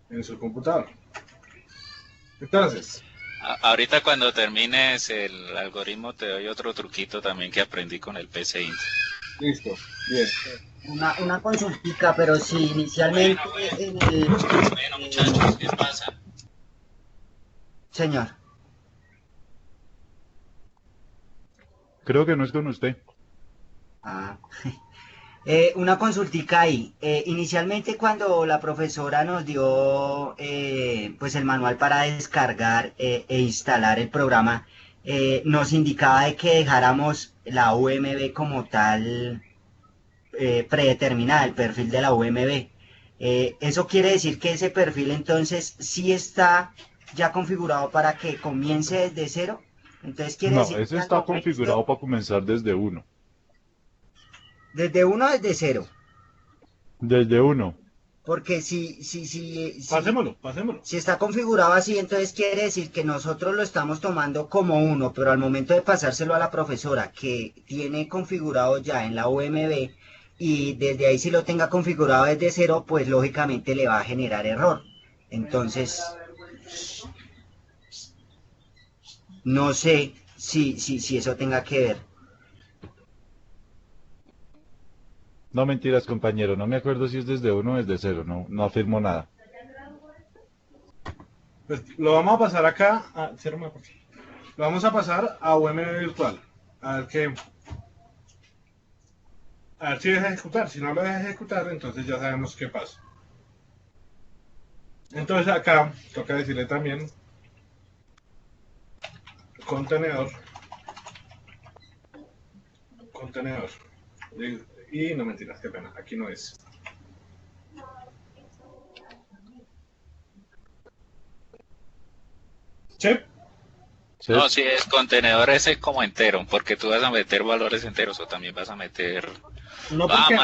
en su computador. Entonces, Ahorita cuando termines el algoritmo te doy otro truquito también que aprendí con el PC Int. listo, bien. Una consultica, pero si Bueno, inicialmente bueno, en el... bueno muchachos, ¿qué pasa? Señor, Creo que no es con usted. ah, una consultica ahí. Inicialmente cuando la profesora nos dio pues el manual para descargar e instalar el programa, nos indicaba de que dejáramos la UMB como tal predeterminada, el perfil de la UMB. Eso quiere decir que ese perfil entonces sí está ya configurado para que comience desde cero. Entonces quiere No, decir ese que al está momento, configurado para comenzar desde uno. desde uno, desde cero. Desde uno. Porque Pasémoslo. si está configurado así, entonces quiere decir que nosotros lo estamos tomando como uno, pero al momento de pasárselo a la profesora que tiene configurado ya en la UMB y desde ahí si lo tenga configurado desde cero, pues lógicamente le va a generar error. Entonces, no sé si eso tenga que ver. No mentiras, compañero. No me acuerdo si es desde uno o desde cero. No, no afirmo nada. Pues lo vamos a pasar acá. Lo vamos a pasar a UMB virtual. A ver qué. A ver si deja ejecutar. Si no lo deja ejecutar, entonces ya sabemos qué pasa. Entonces acá toca decirle también contenedor, contenedor. Y no mentiras, qué pena, aquí no es. ¿Sí? ¿Sí? No, si es contenedor ese como entero, porque tú vas a meter valores enteros o también vas a meter... No Ah, porque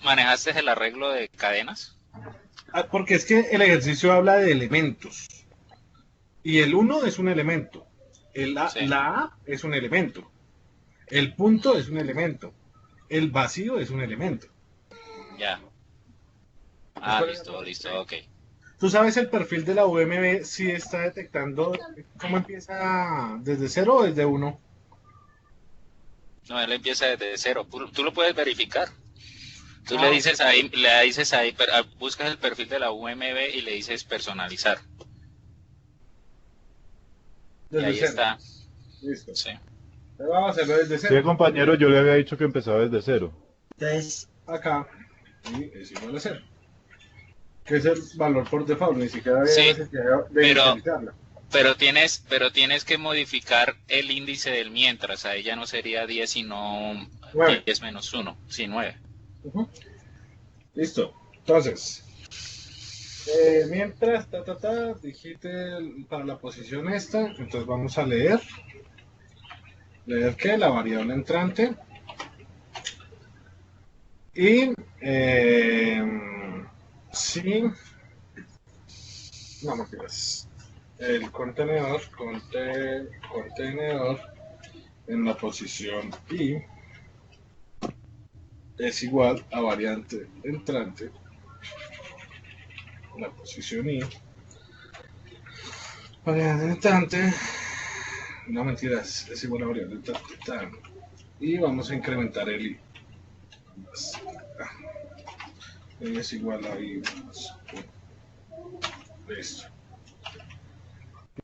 ¿manejaste el arreglo de cadenas? porque es que el ejercicio habla de elementos. Y el uno es un elemento. Sí, La A es un elemento. El punto es un elemento. El vacío es un elemento. ya. Es Ah, por esa listo, razón. listo, ok. ¿Tú sabes el perfil de la UMB si está detectando cómo empieza desde cero o desde uno? No, él empieza desde cero. Tú lo puedes verificar. Tú Ah, ok. le dices ahí, buscas el perfil de la UMB y le dices personalizar. Y Desde ahí cero. está. Listo. Sí. Entonces vamos a hacerlo desde Sí, cero. compañero, yo le había dicho que empezaba desde cero. Entonces, Acá. Y es igual a cero. Que es el valor por default. Ni siquiera había Sí, necesidad de pero inicializarla. pero tienes que modificar el índice del mientras. Ahí ya no sería 10 sino 9. 10 menos uno, sí, 9. Listo. Entonces, mientras, digite para la posición esta. Entonces vamos a leer. Leer que la variable entrante. Y sí, no mentiras. El contenedor en la posición I es igual a variante entrante en la posición I. Variante entrante, no mentiras, es igual a variante entrante. Y vamos a incrementar el I. I es igual a I más 1. Listo.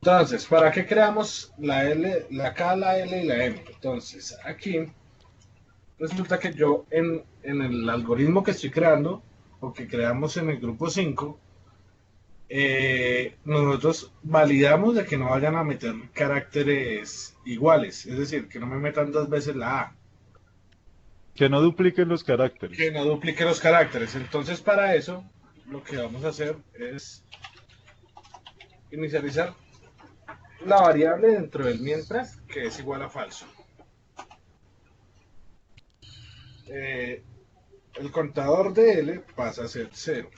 Entonces, ¿para qué creamos la L, la K, la L y la M? Entonces, aquí resulta que yo en el algoritmo que estoy creando, o que creamos en el grupo 5, nosotros validamos de que no vayan a meter caracteres iguales, es decir, que no me metan dos veces la A, Que no dupliquen los que caracteres. no duplique los caracteres. Entonces, para eso, lo que vamos a hacer es inicializar la variable dentro del mientras, que es igual a falso. El contador de L pasa a ser 0.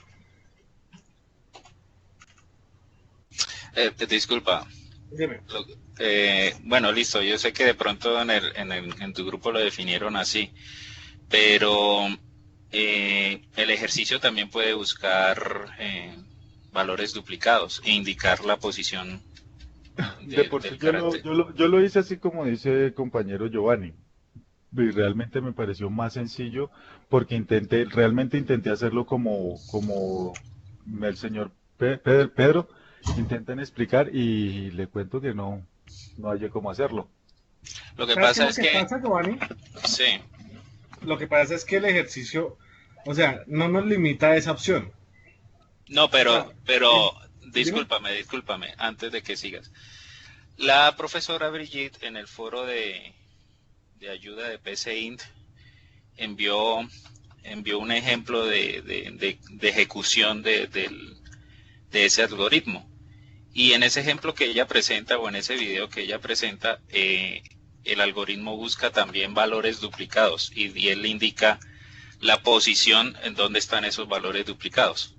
Disculpa. Dime. Bueno, listo. Yo sé que de pronto en tu grupo lo definieron así, pero el ejercicio también puede buscar valores duplicados e indicar la posición De por sí del carácter. yo lo hice así como dice el compañero Giovanni. Y realmente me pareció más sencillo porque realmente intenté hacerlo como el señor Pedro intentan explicar y le cuento que no hallé cómo hacerlo. Lo que ¿Sabes qué pasa es lo es que que, pasa, Giovanni? sí, Lo que pasa es que el ejercicio, o sea, no nos limita a esa opción. no, O sea, pero dime. discúlpame, antes de que sigas. La profesora Brigitte en el foro de ayuda de PCInt envió, envió un ejemplo de ejecución de ese algoritmo. Y en ese ejemplo que ella presenta o en ese video que ella presenta, el algoritmo busca también valores duplicados y él le indica la posición en donde están esos valores duplicados.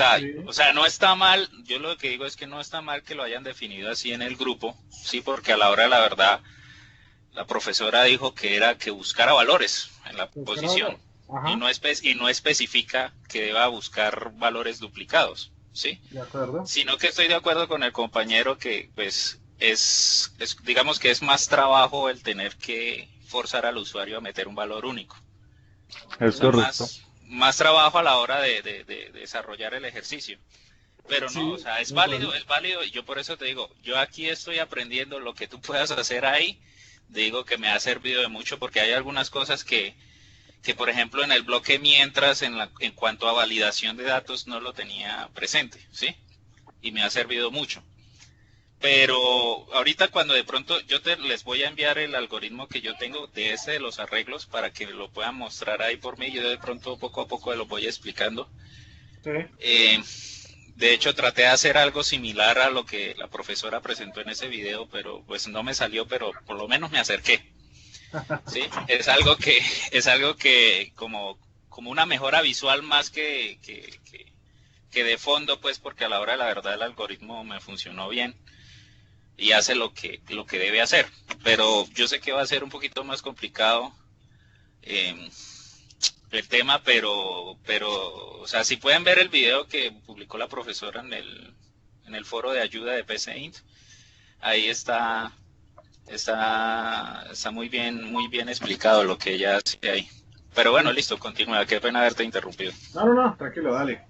Sí. O sea, no está mal, yo lo que digo es que no está mal que lo hayan definido así en el grupo, sí, porque a la hora de la verdad, la profesora dijo que era que buscara valores en la Pues, posición ajá, y no especifica que deba buscar valores duplicados, ¿sí? de acuerdo. Sino que estoy de acuerdo con el compañero que, pues, digamos que es más trabajo el tener que forzar al usuario a meter un valor único. O Es sea, correcto. más trabajo a la hora de desarrollar el ejercicio. Pero no, o Sí, sea, de acuerdo. es válido, y yo por eso te digo, yo aquí estoy aprendiendo lo que tú puedas hacer ahí, digo que me ha servido de mucho porque hay algunas cosas que por ejemplo en el bloque mientras en cuanto a validación de datos no lo tenía presente, ¿sí? Y me ha servido mucho. Pero ahorita cuando de pronto les voy a enviar el algoritmo que yo tengo de ese de los arreglos para que lo puedan mostrar ahí por mí, yo de pronto poco a poco lo voy explicando. Sí. Eh, de hecho traté de hacer algo similar a lo que la profesora presentó en ese video, pero pues no me salió, pero por lo menos me acerqué. Sí, es algo que como una mejora visual más que de fondo, pues porque a la hora de la verdad el algoritmo me funcionó bien y hace lo que debe hacer. Pero yo sé que va a ser un poquito más complicado eh, el tema, o sea, si pueden ver el video que publicó la profesora en el foro de ayuda de PCInt, ahí está muy bien explicado lo que ella hace ahí. Pero bueno, listo, continúa. Qué pena haberte interrumpido. No, tranquilo, dale.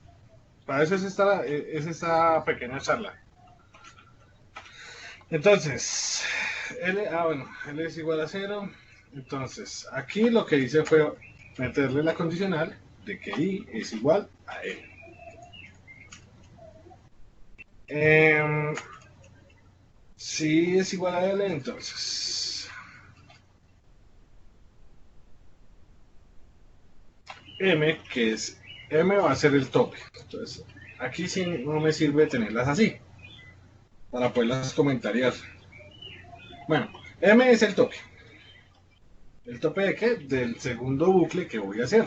Para eso es esta pequeña charla. Entonces, bueno, L es igual a 0. Entonces, aquí lo que hice fue meterle la condicional de que I es igual a L. Si I es igual a L, entonces M, que es M va a ser el tope. Entonces, aquí sí no me sirve tenerlas así, para poderlas comentariar. Bueno, M es el tope. ¿El tope de qué? Del segundo bucle que voy a hacer.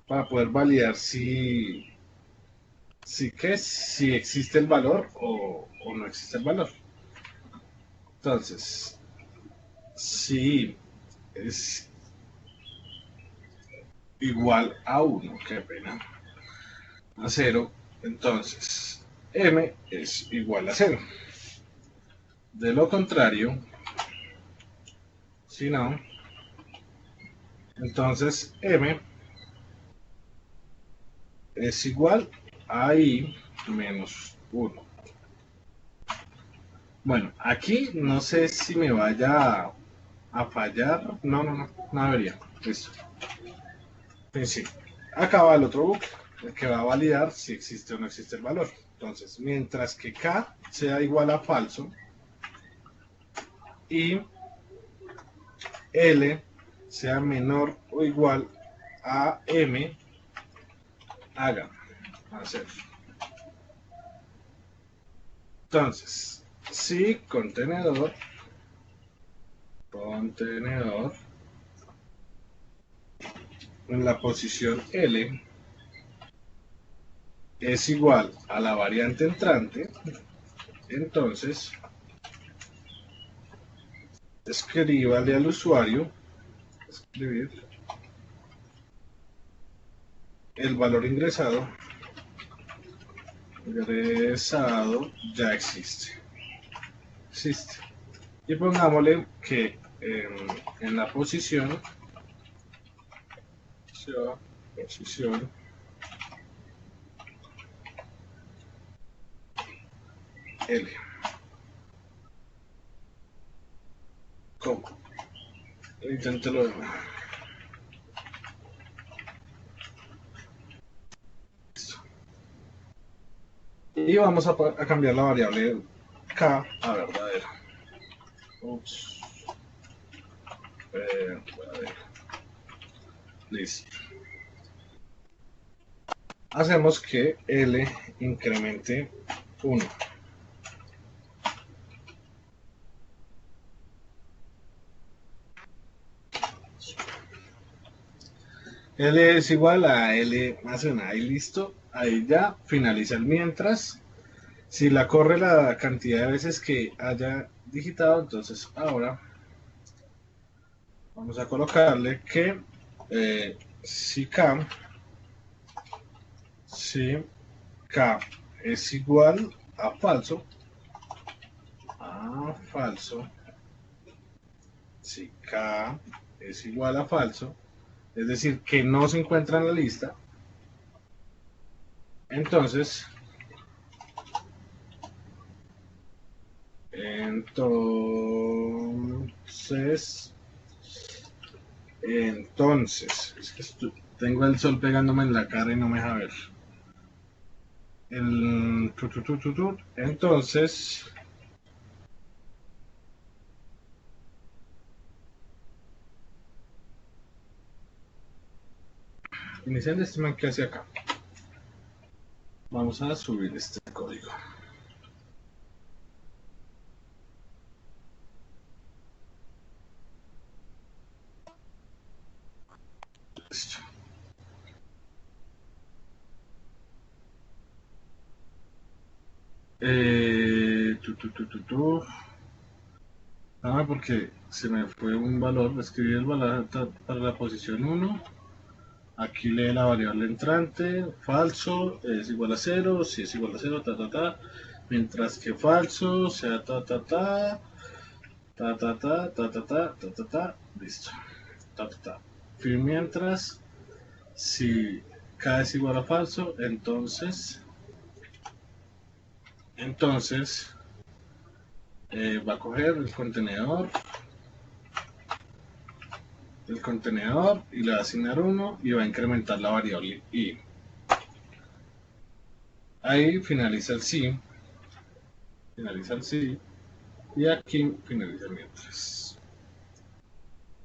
Para poder validar si existe el valor o no existe el valor. Entonces, si es igual a 1, qué pena, a 0, entonces M es igual a 0. De lo contrario, si no, entonces M es igual a I menos 1. Bueno, aquí no sé si me vaya a fallar. No debería. Listo. Sí. Acá va el otro bucle, el que va a validar si existe o no existe el valor. Entonces, mientras que K sea igual a falso y L sea menor o igual a M, haga hacer. Entonces, si contenedor en la posición L es igual a la variante entrante, entonces escríbale al usuario, escribir el valor ingresado ya existe. Y pongámosle que en la posición L. ¿Cómo? Inténtelo de nuevo. Listo. Y vamos a cambiar la variable K a verdadero. Ups. Listo. Hacemos que L incremente 1. L es igual a L más una. Ahí listo. Ahí ya finaliza el mientras. Si la corre la cantidad de veces que haya digitado, entonces ahora vamos a colocarle que si K es igual a falso, si K es igual a falso, es decir, que no se encuentra en la lista, entonces es que tengo el sol pegándome en la cara y no me deja ver. Entonces iniciando este man que hace acá, vamos a subir este código. Listo. Porque se me fue un valor, escribí el valor para la posición 1. Aquí lee la variable entrante, falso es igual a 0, si es igual a 0, mientras que falso sea listo. Mientras, si K es igual a falso, entonces va a coger el contenedor y le va a asignar 1 y va a incrementar la variable i. Ahí finaliza el sí y aquí finaliza el mientras.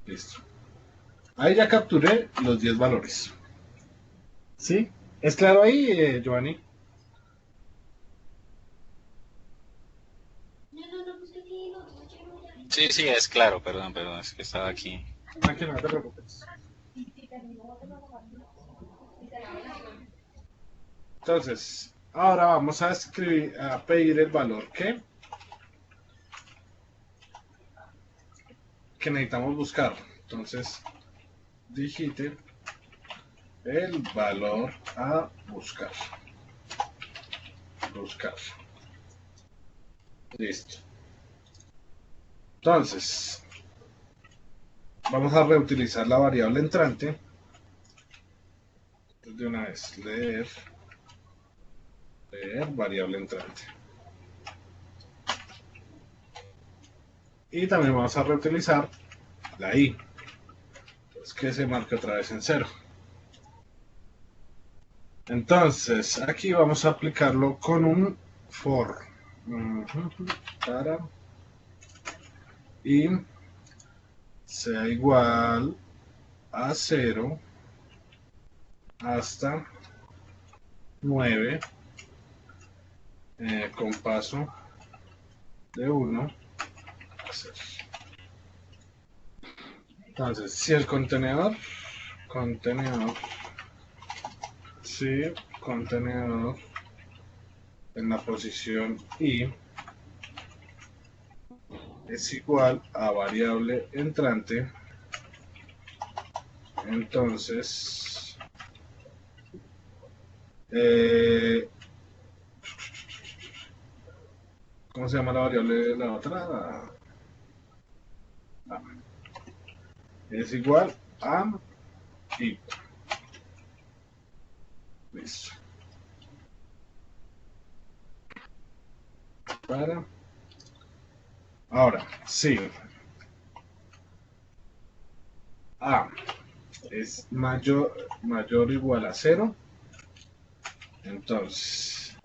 Listo. Ahí ya capturé los 10 valores. ¿Sí? ¿Es claro ahí, Giovanni? Sí, es claro, perdón, es que estaba aquí. Tranquilo, no te preocupes. Entonces, ahora vamos a pedir el valor que necesitamos buscar. Entonces, digite el valor a buscar. Listo. Entonces, vamos a reutilizar la variable entrante. De una vez, leer variable entrante. Y también vamos a reutilizar la i. Entonces, que se marque otra vez en 0. Entonces, aquí vamos a aplicarlo con un for. Para y sea igual a 0 hasta 9 con paso de 1 a 0. Entonces, si el contenedor, en la posición I es igual a variable entrante, entonces ¿cómo se llama la variable de la otra? Es igual a I. Listo. Ahora, si A es mayor o igual a 0, entonces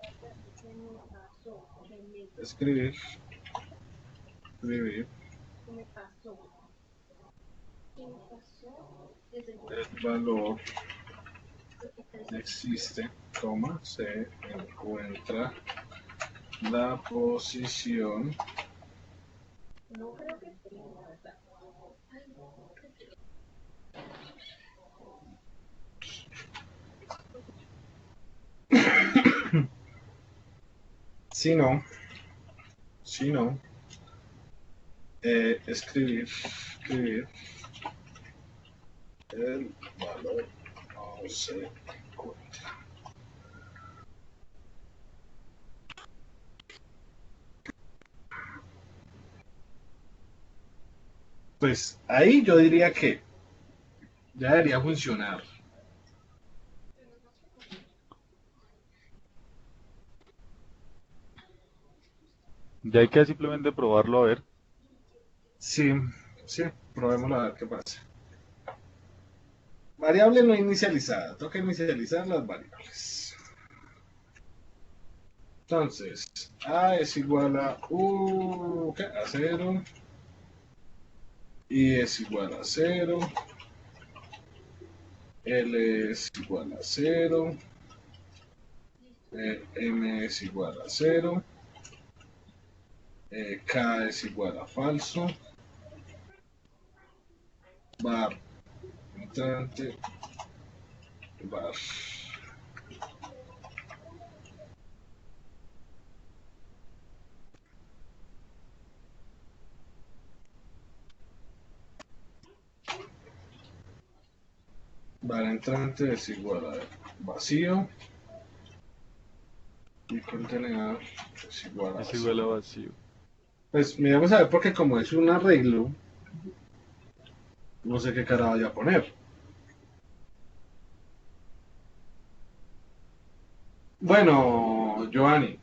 escribir el valor existe, se encuentra la posición si no, escribir el valor no se encuentra. Pues ahí yo diría que ya debería funcionar. Ya hay que simplemente probarlo a ver. Sí, probémoslo a ver qué pasa. Variable no inicializada, toca inicializar las variables. Entonces, A es igual a 0, I es igual a 0, L es igual a 0, M es igual a 0, K es igual a falso, var entrante, var. Var entrante es igual a vacío y contenedor es igual a vacío. Es igual a vacío. Pues miremos a ver, porque como es un arreglo, no sé qué cara vaya a poner. Bueno, Giovanni,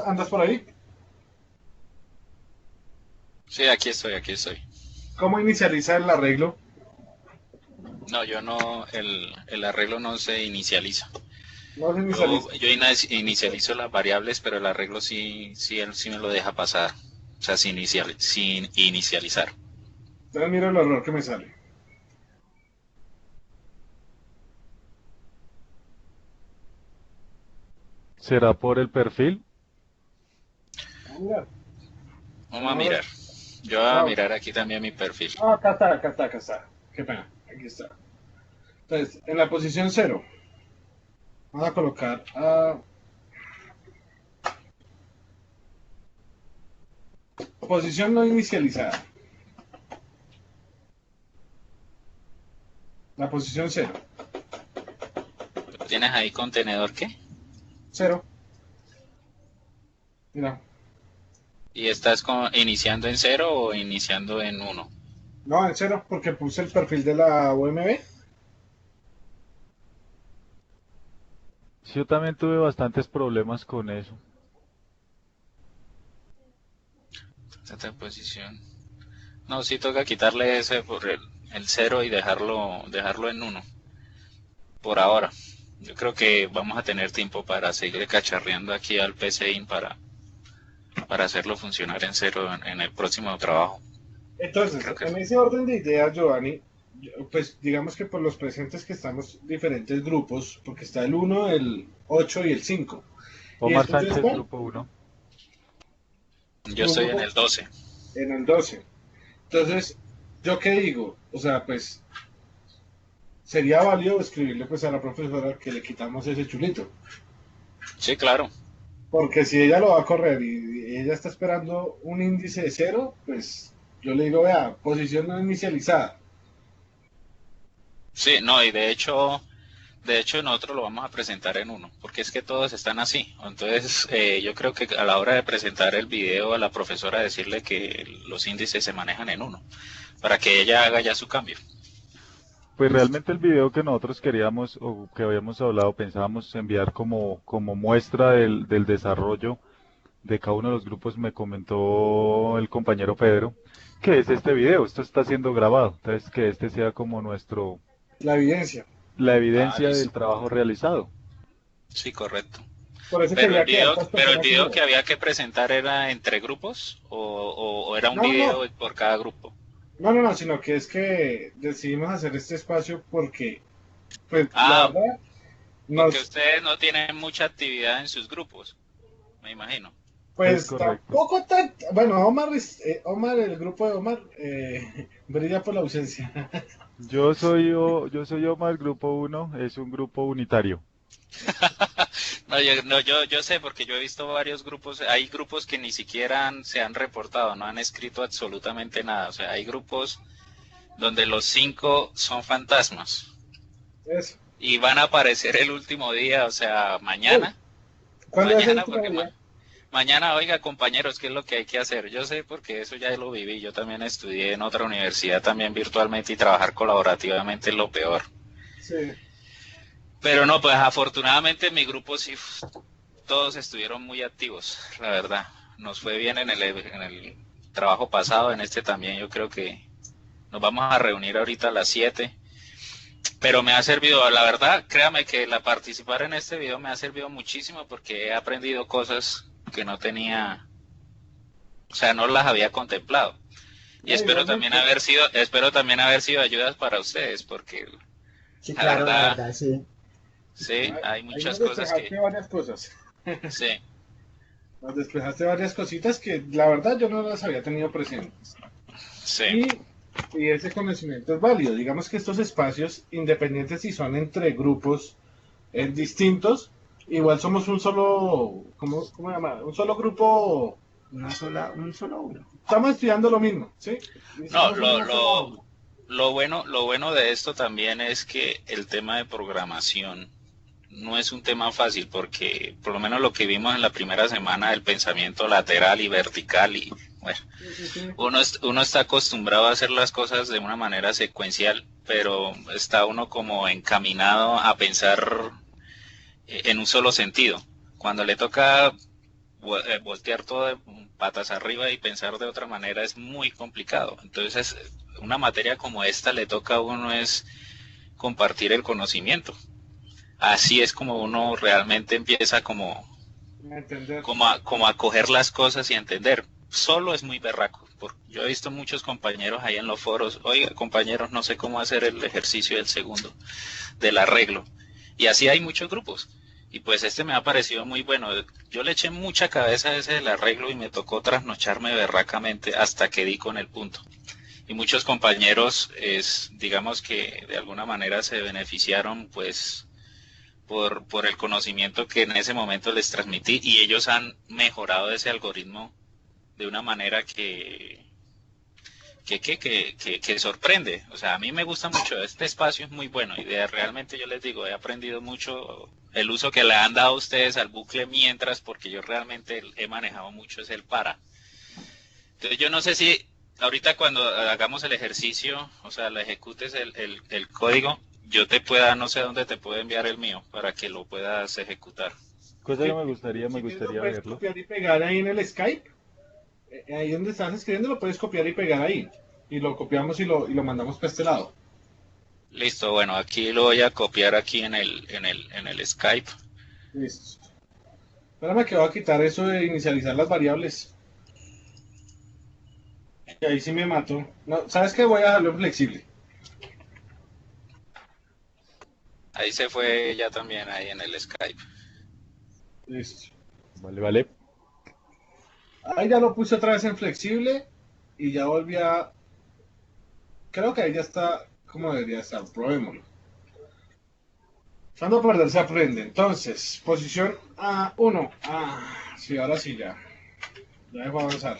¿andas por ahí? Sí, aquí estoy. ¿Cómo inicializa el arreglo? No, yo no, el arreglo no se inicializa. No se inicializa. Yo inicializo las variables, pero el arreglo sí él sí me lo deja pasar. O sea, sin inicializar. Entonces mira el error que me sale. ¿Será por el perfil? Vamos a mirar. Yo voy a mirar aquí también mi perfil. Acá está. Qué pena, aquí está. Entonces, en la posición 0, vamos a colocar posición no inicializada. La posición 0. ¿Tienes ahí contenedor qué? 0. Mira. ¿Y estás iniciando en 0 o iniciando en 1? No, en 0, porque puse el perfil de la UMB. Yo también tuve bastantes problemas con eso. Esta posición. No, sí toca quitarle ese por el 0 y dejarlo en 1. Por ahora. Yo creo que vamos a tener tiempo para seguir cacharreando aquí al PCIN para hacerlo funcionar en 0 en el próximo trabajo. Entonces, en ese orden de ideas, Giovanni, Pues digamos que por los presentes que estamos diferentes grupos, porque está el 1, el 8 y el 5. ¿Y Omar entonces Sánchez, cuál? grupo uno. Yo Un estoy en grupo el 12. en el 12. Entonces, ¿yo qué digo? O sea, pues sería válido escribirle pues a la profesora que le quitamos ese chulito. Sí, claro. Porque si ella lo va a correr y ella está esperando un índice de 0, pues yo le digo, vea, posición no inicializada. Sí, no, y de hecho nosotros lo vamos a presentar en uno, porque es que todos están así. Entonces, yo creo que a la hora de presentar el video a la profesora decirle que los índices se manejan en uno, para que ella haga ya su cambio. Pues Listo. realmente el video que nosotros queríamos o que habíamos hablado, pensábamos enviar como muestra del desarrollo de cada uno de los grupos, me comentó el compañero Pedro, que es este video, esto está siendo grabado, entonces que este sea como La evidencia. la Ah, evidencia del listo. trabajo realizado. Sí, correcto. Por eso Pero el quería que video, hartas pero el personas video lo... que había que presentar era entre grupos o era un No, no, video por cada grupo. no, sino que es que decidimos hacer este espacio porque, pues, la Ah, verdad, porque nos, ustedes no tienen mucha actividad en sus grupos, me imagino. Es pues, correcto. tampoco tan, bueno, Omar, Omar, el grupo de Omar, brilla por la ausencia. Yo soy Omar, grupo uno es un grupo unitario. No, yo sé porque yo he visto varios grupos, hay grupos que ni siquiera se han reportado, no han escrito absolutamente nada. O sea, hay grupos donde los 5 son fantasmas Eso. y van a aparecer el último día, o sea, Uy, mañana, ¿cuándo es el mañana último porque día? mañana, oiga compañeros, ¿qué es lo que hay que hacer? Yo sé porque eso ya lo viví, yo también estudié en otra universidad también virtualmente y trabajar colaborativamente es lo peor. Sí. Pero no, pues afortunadamente en mi grupo sí todos estuvieron muy activos, la verdad. Nos fue bien en el trabajo pasado, en este también yo creo que nos vamos a reunir ahorita a las 7. Pero me ha servido, la verdad, créame que la participar en este video me ha servido muchísimo porque he aprendido cosas que no tenía, o sea, no las había contemplado. Y No, igualmente. espero también haber sido ayudas para ustedes, porque Sí, la claro, la verdad, verdad, sí. sí, hay Ahí nos muchas cosas despejaste que, varias cosas. sí, Nos despejaste varias cositas que la verdad yo no las había tenido presentes. sí. Y, y ese conocimiento es válido. Digamos que estos espacios, independientes si son entre grupos distintos, igual somos un solo, ¿cómo llamar? Un solo grupo. Un solo uno. Estamos estudiando lo mismo, ¿sí? Y No, somos una sola aula. lo bueno de esto también es que el tema de programación no es un tema fácil porque por lo menos lo que vimos en la primera semana del pensamiento lateral y vertical y bueno, Sí, sí, sí. uno está acostumbrado a hacer las cosas de una manera secuencial, pero está uno como encaminado a pensar en un solo sentido. Cuando le toca voltear todo de patas arriba y pensar de otra manera es muy complicado. Entonces, una materia como esta le toca a uno es compartir el conocimiento. Así es como uno realmente empieza Entender. como a coger las cosas y a entender. Solo es muy berraco. Yo he visto muchos compañeros ahí en los foros, oiga compañeros, no sé cómo hacer el ejercicio del segundo, del arreglo. Y así hay muchos grupos. Y pues este me ha parecido muy bueno. Yo le eché mucha cabeza a ese del arreglo y me tocó trasnocharme berracamente hasta que di con el punto. Y muchos compañeros, digamos que de alguna manera se beneficiaron pues por el conocimiento que en ese momento les transmití y ellos han mejorado ese algoritmo de una manera que sorprende. O sea, a mí me gusta mucho, este espacio es muy bueno y realmente yo les digo, he aprendido mucho el uso que le han dado ustedes al bucle mientras, porque yo realmente he manejado mucho es el para. Entonces yo no sé si ahorita cuando hagamos el ejercicio, o sea, le ejecutes el código, yo te pueda, no sé dónde te puedo enviar el mío para que lo puedas ejecutar. Cosa que Si, me si quieres lo gustaría puedes verlo. copiar y pegar ahí en el Skype. Ahí donde estás escribiendo lo puedes copiar y pegar ahí. Y lo copiamos y lo mandamos para este lado. Listo, bueno, aquí lo voy a copiar aquí en el Skype. Listo. Espérame que voy a quitar eso de inicializar las variables. Y ahí sí me mato. No, ¿sabes qué? Voy a dejarlo en flexible. Ahí se fue ya también, ahí en el Skype. Listo. Vale, vale. Ahí ya lo puse otra vez en flexible y ya volví a... Creo que ahí ya está como debería estar. Probémoslo. Cuando perder se aprende. Entonces, posición A1. Sí, ahora sí ya. Ya dejo avanzar.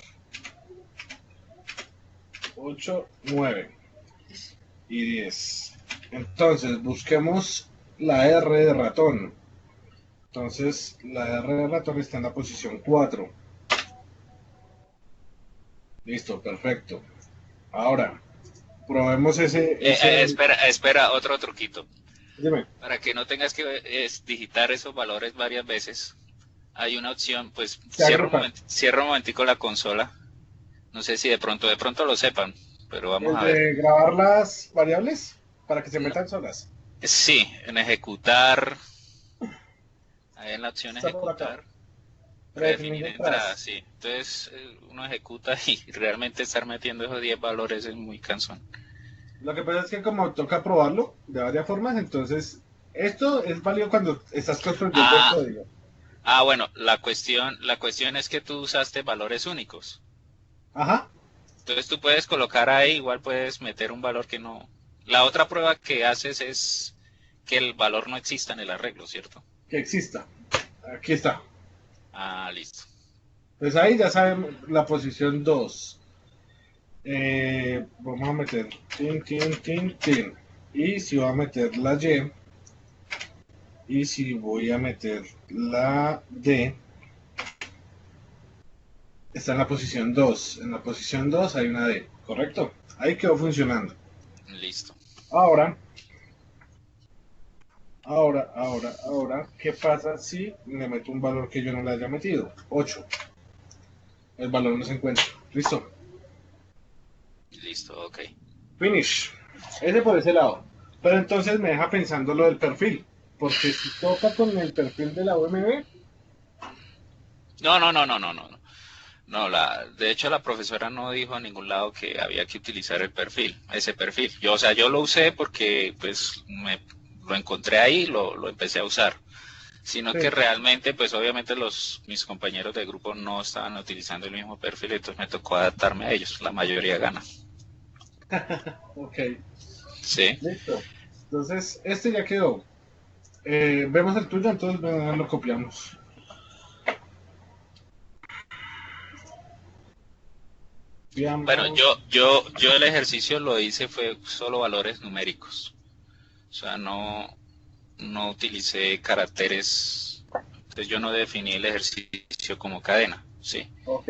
8, 9 y 10. Entonces, busquemos la R de ratón. Entonces, la R de ratón está en la posición 4. Listo, perfecto. Ahora, probemos ese... Espera, otro truquito. Dime. Para que no tengas que digitar esos valores varias veces, hay una opción, pues Se agrupa. cierra un momentico la consola. No sé si de pronto lo sepan, pero vamos El a ver. de grabar las variables para que se No, metan solas. sí, en ejecutar, ahí en la opción Está por acá. ejecutar, Predefinir predefinir entrada, entradas. sí. Entonces uno ejecuta y realmente estar metiendo esos 10 valores es muy cansón. Lo que pasa es que como toca probarlo de varias formas, entonces esto es válido cuando estás construyendo el Ah, código. bueno, la cuestión es que tú usaste valores únicos. Ajá, Entonces tú puedes colocar ahí, igual puedes meter un valor que no. La otra prueba que haces es que el valor no exista en el arreglo, ¿cierto? que exista. Aquí está. Ah, listo. Pues ahí ya saben la posición 2. Vamos a meter tin. Y si voy a meter la Y, y si voy a meter la D, está en la posición 2. En la posición 2 hay una D, ¿correcto? Ahí quedó funcionando. Listo. Ahora, ¿qué pasa si le meto un valor que yo no le haya metido? 8. El valor no se encuentra. Listo. Listo, ok. Finish. Ese por ese lado. Pero entonces me deja pensando lo del perfil. Porque si toca con el perfil de la UMB, No. No, de hecho la profesora no dijo en ningún lado que había que utilizar ese perfil. Yo lo usé porque pues lo encontré ahí, lo empecé a usar. Sino que sí, realmente, pues obviamente mis compañeros de grupo no estaban utilizando el mismo perfil, entonces me tocó adaptarme a ellos. La mayoría gana. ok, Sí. listo. Entonces, este ya quedó. Vemos el tuyo, entonces lo copiamos. Bueno, Copiamos. yo el ejercicio lo hice fue solo valores numéricos. O sea, no utilicé caracteres. Entonces yo no definí el ejercicio como cadena. Sí. Ok,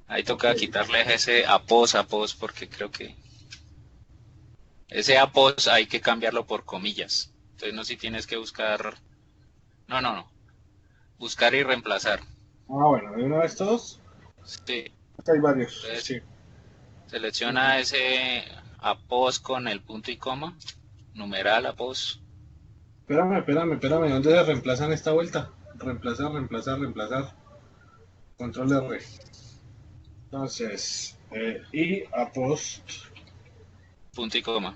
Ahí ok. toca quitarle ese após, porque creo que ese após hay que cambiarlo por comillas. Entonces no si tienes que buscar. No. Buscar y reemplazar. Bueno, de una vez todos. Sí. Acá hay varios, Entonces sí. selecciona ese após con el punto y coma. Numeral após. Espérame. ¿Dónde se reemplazan esta vuelta? Reemplazar. Control R. Entonces, y a post, Punto y coma.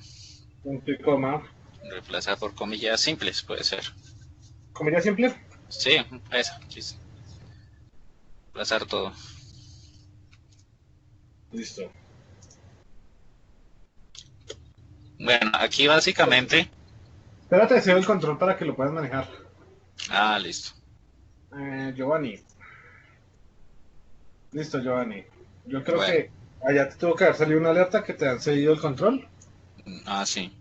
punto y coma, Reemplazar por comillas simples, puede ser. comilla simple. Sí, esa, sí. Reemplazar todo. Listo. Bueno, aquí básicamente. Espérate, cedo el control para que lo puedas manejar. Listo. Giovanni. Listo, Giovanni. Yo creo Bueno, que allá te tuvo que haber salido una alerta que te han cedido el control. sí.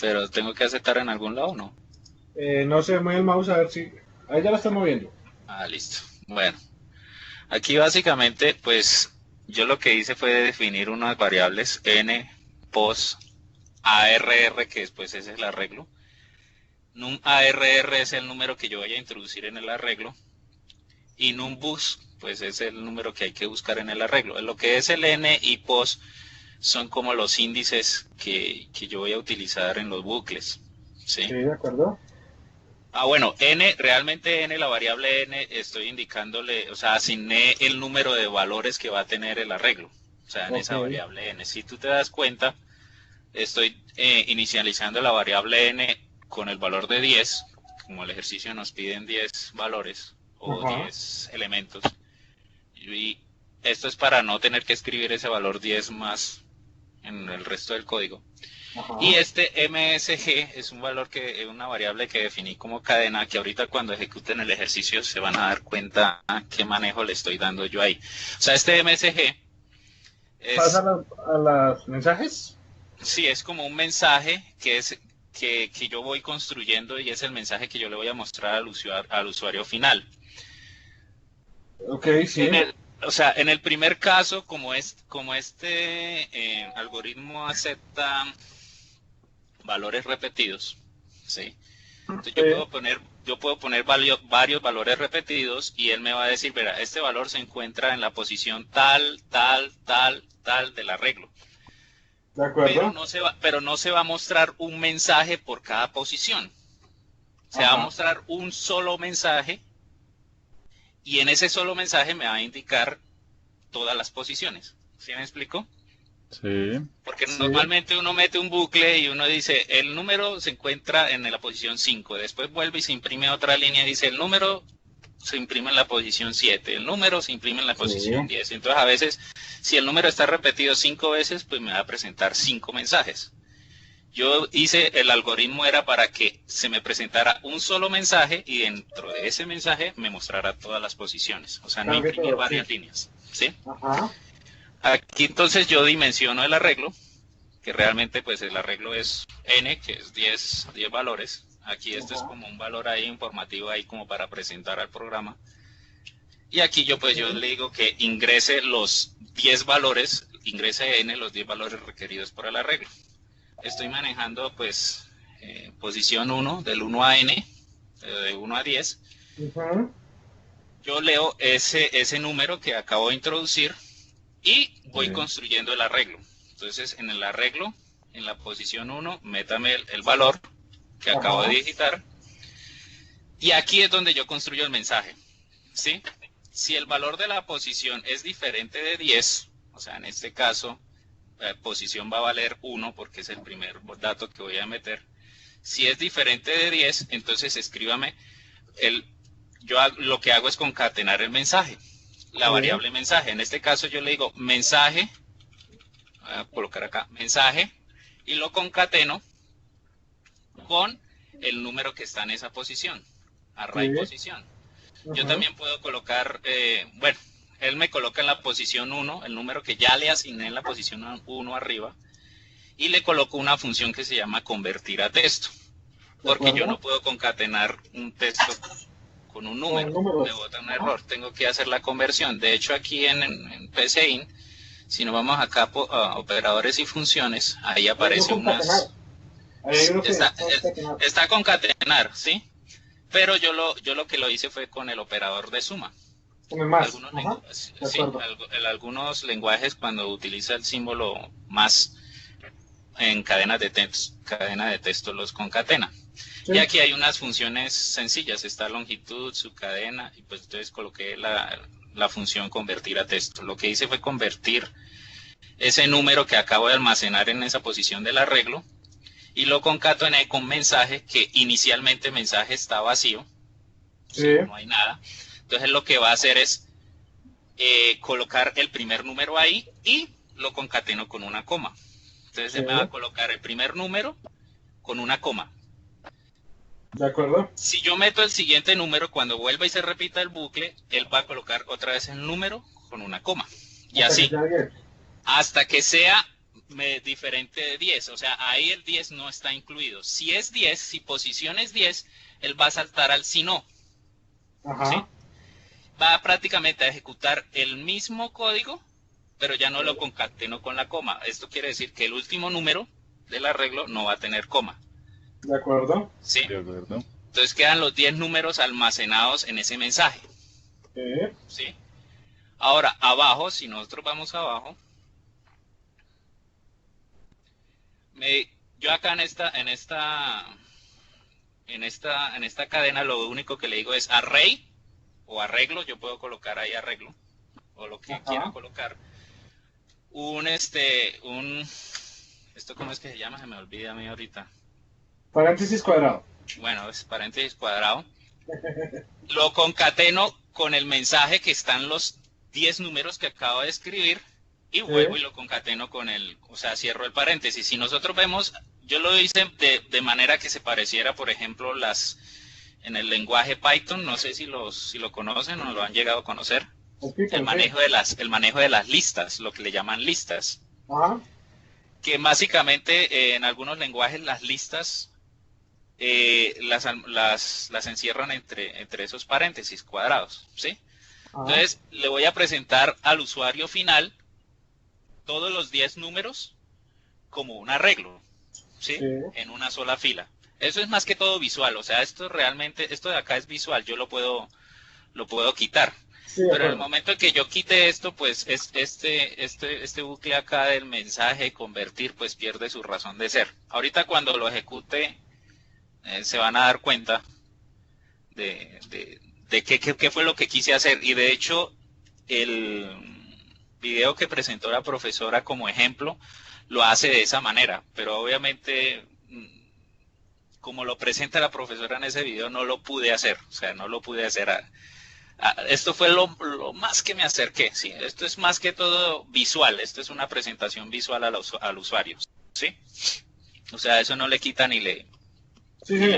Pero tengo que aceptar en algún lado, ¿no? No se mueve el mouse, a ver si... Ahí ya lo está moviendo. Listo. Bueno, aquí básicamente, pues, yo lo que hice fue definir unas variables n, pos, arr, que después es el arreglo. Num arr es el número que yo voy a introducir en el arreglo. Y numbus, pues es el número que hay que buscar en el arreglo. Lo que es el n y pos son como los índices que yo voy a utilizar en los bucles. ¿Sí? Sí, de acuerdo. Bueno, realmente la variable n, estoy indicándole, o sea, asigné el número de valores que va a tener el arreglo. O sea, en Ok. esa variable n. Si tú te das cuenta, estoy inicializando la variable n con el valor de 10, como el ejercicio nos piden 10 valores o 10 elementos. Y esto es para no tener que escribir ese valor 10 más en el resto del código. Y este MSG es un valor que es una variable que definí como cadena, que ahorita cuando ejecuten el ejercicio se van a dar cuenta qué manejo le estoy dando yo ahí. O sea, este MSG es... ¿Pasa a los mensajes? Sí, es como un mensaje que es que yo voy construyendo y es el mensaje que yo le voy a mostrar al usuario final. Ok, sí. O sea, en el primer caso, como este algoritmo acepta valores repetidos, ¿sí? Entonces yo puedo poner varios valores repetidos y él me va a decir, verá, este valor se encuentra en la posición tal del arreglo. De acuerdo. Pero no se va a mostrar un mensaje por cada posición. Se va a mostrar un solo mensaje y en ese solo mensaje me va a indicar todas las posiciones. ¿Sí me explico? Sí. Porque normalmente uno mete un bucle y uno dice, el número se encuentra en la posición 5, después vuelve y se imprime otra línea y dice, el número se imprime en la posición 7, el número se imprime en la posición 10. Entonces a veces, si el número está repetido 5 veces, pues me va a presentar 5 mensajes. Yo hice, el algoritmo era para que se me presentara un solo mensaje y dentro de ese mensaje me mostrara todas las posiciones. O sea, no imprimir varias líneas. ¿Sí? Aquí entonces yo dimensiono el arreglo, que realmente pues el arreglo es n, que es 10 valores. Aquí esto es como un valor ahí informativo ahí como para presentar al programa. Y aquí yo le digo que ingrese los 10 valores, ingrese n los 10 valores requeridos por el arreglo. Estoy manejando pues posición 1, del 1 a n, de 1 a 10. Yo leo ese número que acabo de introducir y voy construyendo el arreglo. Entonces en el arreglo, en la posición 1, métame el valor que acabo de digitar. Y aquí es donde yo construyo el mensaje. ¿Sí? Si el valor de la posición es diferente de 10, o sea, en este caso, posición va a valer 1 porque es el primer dato que voy a meter. Si es diferente de 10, entonces escríbame, yo lo que hago es concatenar el mensaje, la variable mensaje. En este caso yo le digo mensaje, voy a colocar acá, mensaje, y lo concateno con el número que está en esa posición, array posición. Yo también puedo colocar, bueno, él me coloca en la posición 1, el número que ya le asigné en la posición 1 arriba, y le coloco una función que se llama convertir a texto, porque yo no puedo concatenar un texto con un número, me bota un error, tengo que hacer la conversión. De hecho aquí en PCIN, si nos vamos acá a operadores y funciones, ahí aparece unas... Está concatenar, ¿sí? Pero yo lo que lo hice fue con el operador de suma. Algunos lenguajes cuando utiliza el símbolo más en cadena de texto los concatena. Y aquí hay unas funciones sencillas, está longitud, subcadena, y pues entonces coloqué la función convertir a texto. Lo que hice fue convertir ese número que acabo de almacenar en esa posición del arreglo y lo concatené con mensaje, que inicialmente mensaje está vacío, no hay nada. Entonces lo que va a hacer es colocar el primer número ahí y lo concateno con una coma. Entonces se me va a colocar el primer número con una coma. ¿De acuerdo? Si yo meto el siguiente número, cuando vuelva y se repita el bucle, él va a colocar otra vez el número con una coma. Y así, hasta que sea diferente de 10. O sea, ahí el 10 no está incluido. Si es 10, si posición es 10, él va a saltar al si no. ¿Sí? Va prácticamente a ejecutar el mismo código, pero ya no lo concateno con la coma. Esto quiere decir que el último número del arreglo no va a tener coma. ¿De acuerdo? Sí. De acuerdo. Entonces quedan los 10 números almacenados en ese mensaje. ¿Sí? Ahora, abajo, si nosotros vamos abajo, yo acá en esta cadena lo único que le digo es array o arreglo. Yo puedo colocar ahí arreglo o lo que quiera colocar. ¿Esto cómo es que se llama? Se me olvida a mí ahorita. Paréntesis cuadrado. Bueno, es paréntesis cuadrado. Lo concateno con el mensaje que están los 10 números que acabo de escribir y vuelvo y lo concateno con o sea, cierro el paréntesis. Si nosotros vemos, yo lo hice de manera que se pareciera, por ejemplo, en el lenguaje Python, no sé si lo conocen o lo han llegado a conocer, el manejo de las listas, lo que le llaman listas. Ajá. Que básicamente en algunos lenguajes las listas las encierran entre esos paréntesis cuadrados, ¿sí? Ajá. Entonces le voy a presentar al usuario final todos los 10 números como un arreglo, ¿sí? En una sola fila. Eso es más que todo visual, o sea, esto de acá es visual, yo lo puedo quitar. Sí, pero en el momento en que yo quite esto, pues este bucle acá del mensaje convertir, pues pierde su razón de ser. Ahorita cuando lo ejecute, se van a dar cuenta de qué fue lo que quise hacer. Y de hecho, el video que presentó la profesora como ejemplo lo hace de esa manera, pero obviamente como lo presenta la profesora en ese video no lo pude hacer, o sea, no lo pude hacer. Esto fue lo más que me acerqué, ¿sí? Esto es más que todo visual, esto es una presentación visual al usuario, ¿sí? O sea, eso no le quita ni le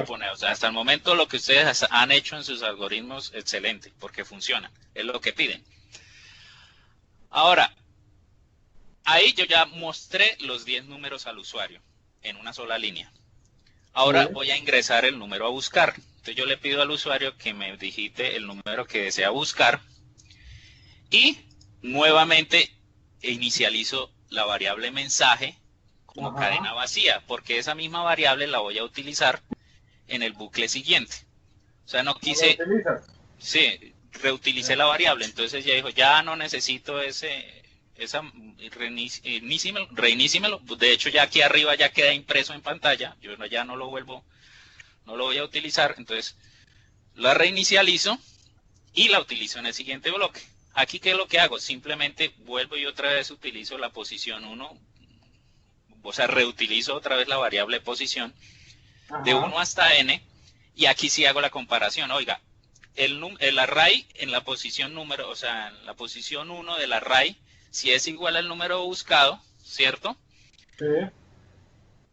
pone, o sea, hasta el momento lo que ustedes han hecho en sus algoritmos, excelente, porque funciona, es lo que piden. Ahora, ahí yo ya mostré los 10 números al usuario en una sola línea. Ahora voy a ingresar el número a buscar. Entonces yo le pido al usuario que me digite el número que desea buscar y nuevamente inicializo la variable mensaje como cadena vacía, porque esa misma variable la voy a utilizar en el bucle siguiente. O sea, no quise... Sí, reutilicé la variable, entonces ya dijo, ya no necesito reinícimelo. De hecho, ya aquí arriba ya queda impreso en pantalla, yo ya no lo voy a utilizar, entonces la reinicializo y la utilizo en el siguiente bloque. Aquí, ¿qué es lo que hago? Simplemente vuelvo y otra vez utilizo la posición 1, o sea, reutilizo otra vez la variable posición de 1 hasta n, y aquí sí hago la comparación. Oiga, el array en la posición número, o sea, en la posición 1 del array, si es igual al número buscado, ¿cierto? Sí.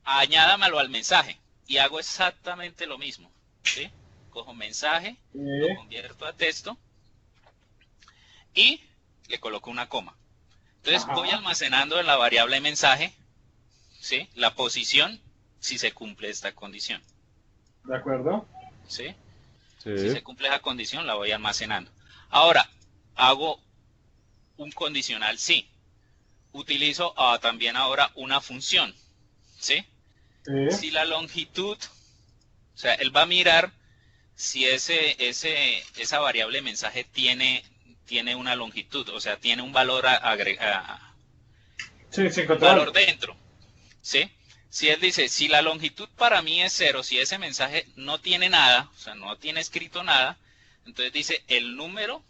Añádamelo al mensaje y hago exactamente lo mismo, ¿sí? Cojo mensaje, lo convierto a texto y le coloco una coma. Entonces voy almacenando en la variable mensaje, ¿sí? La posición si se cumple esta condición. ¿De acuerdo? ¿Sí? Si se cumple esa condición, la voy almacenando. Ahora, hago un condicional sí. Utilizo también ahora una función, ¿sí? Si la longitud, o sea, él va a mirar si esa variable mensaje tiene una longitud, o sea, tiene un valor un valor dentro, ¿sí? Si él dice, si la longitud para mí es 0, si ese mensaje no tiene nada, o sea, no tiene escrito nada, entonces dice el número,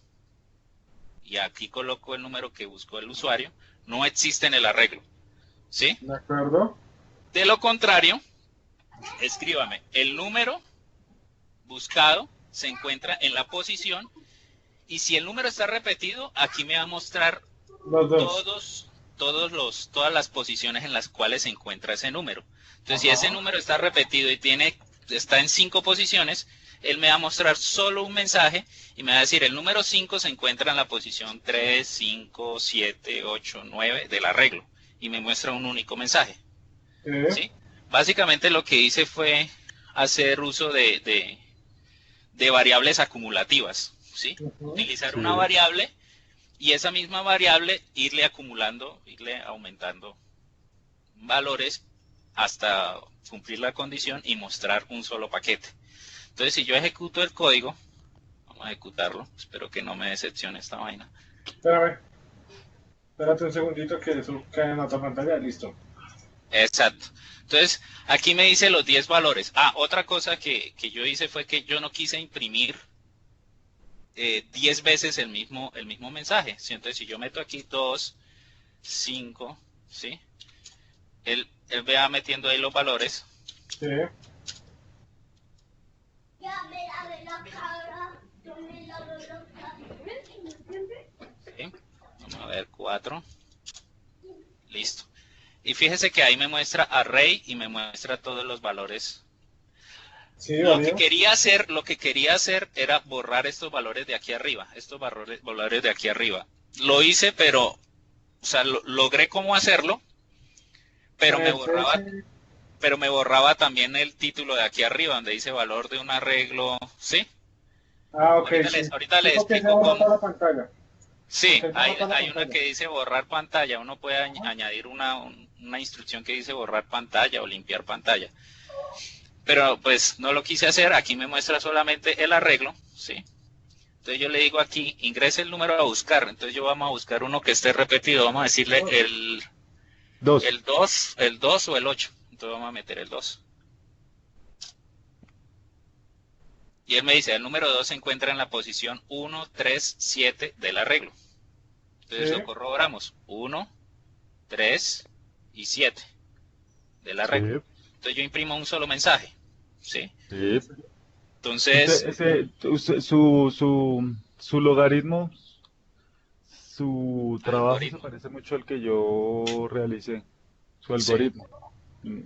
y aquí coloco el número que buscó el usuario, no existe en el arreglo, ¿sí? De acuerdo. De lo contrario, escríbame, el número buscado se encuentra en la posición, y si el número está repetido, aquí me va a mostrar todas las posiciones en las cuales se encuentra ese número. Entonces, si ese número está repetido y está en 5 posiciones, él me va a mostrar solo un mensaje y me va a decir, el número 5 se encuentra en la posición 3, 5, 7, 8, 9 del arreglo. Y me muestra un único mensaje. ¿Sí? Básicamente lo que hice fue hacer uso de variables acumulativas. ¿Sí? Utilizar una variable y esa misma variable irle acumulando, irle aumentando valores hasta cumplir la condición y mostrar un solo paquete. Entonces, si yo ejecuto el código, vamos a ejecutarlo, espero que no me decepcione esta vaina. Espérate un segundito que eso cae en otra pantalla, listo. Exacto. Entonces, aquí me dice los 10 valores. Otra cosa que yo hice fue que yo no quise imprimir 10 veces el mismo mensaje. ¿Sí? Entonces, si yo meto aquí 2, 5, ¿sí? Él él va metiendo ahí los valores. Sí. ¿Sí? Vamos a ver, 4. Listo. Y fíjese que ahí me muestra array y me muestra todos los valores. Sí, Lo válido. que quería hacer era borrar estos valores de aquí arriba, estos valores de aquí arriba. Lo hice, pero, o sea, logré cómo hacerlo, pero Sí. me borraba también el título de aquí arriba, donde dice valor de un arreglo, ¿sí? Ah, ok, sí. Ahorita Sí, le porque se explico borra cómo. toda la pantalla. Sí, Porque se borra toda la hay una pantalla. que dice borrar pantalla. Uno puede añadir una instrucción que dice borrar pantalla o limpiar pantalla. Pero pues no lo quise hacer. Aquí me muestra solamente el arreglo, ¿sí? Entonces yo le digo aquí, ingrese el número a buscar. Entonces yo vamos a buscar uno que esté repetido. Vamos a decirle el 2. 2 o el 8. Entonces vamos a meter el 2. Y él me dice, el número 2 se encuentra en la posición 1, 3, 7 del arreglo. Entonces Sí. lo corroboramos. 1, 3 y 7 del Sí, arreglo. Entonces yo imprimo un solo mensaje, ¿sí? sí. Entonces, Su logaritmo, su trabajo se algoritmo. parece mucho al que yo realicé, su Sí. algoritmo. Mm,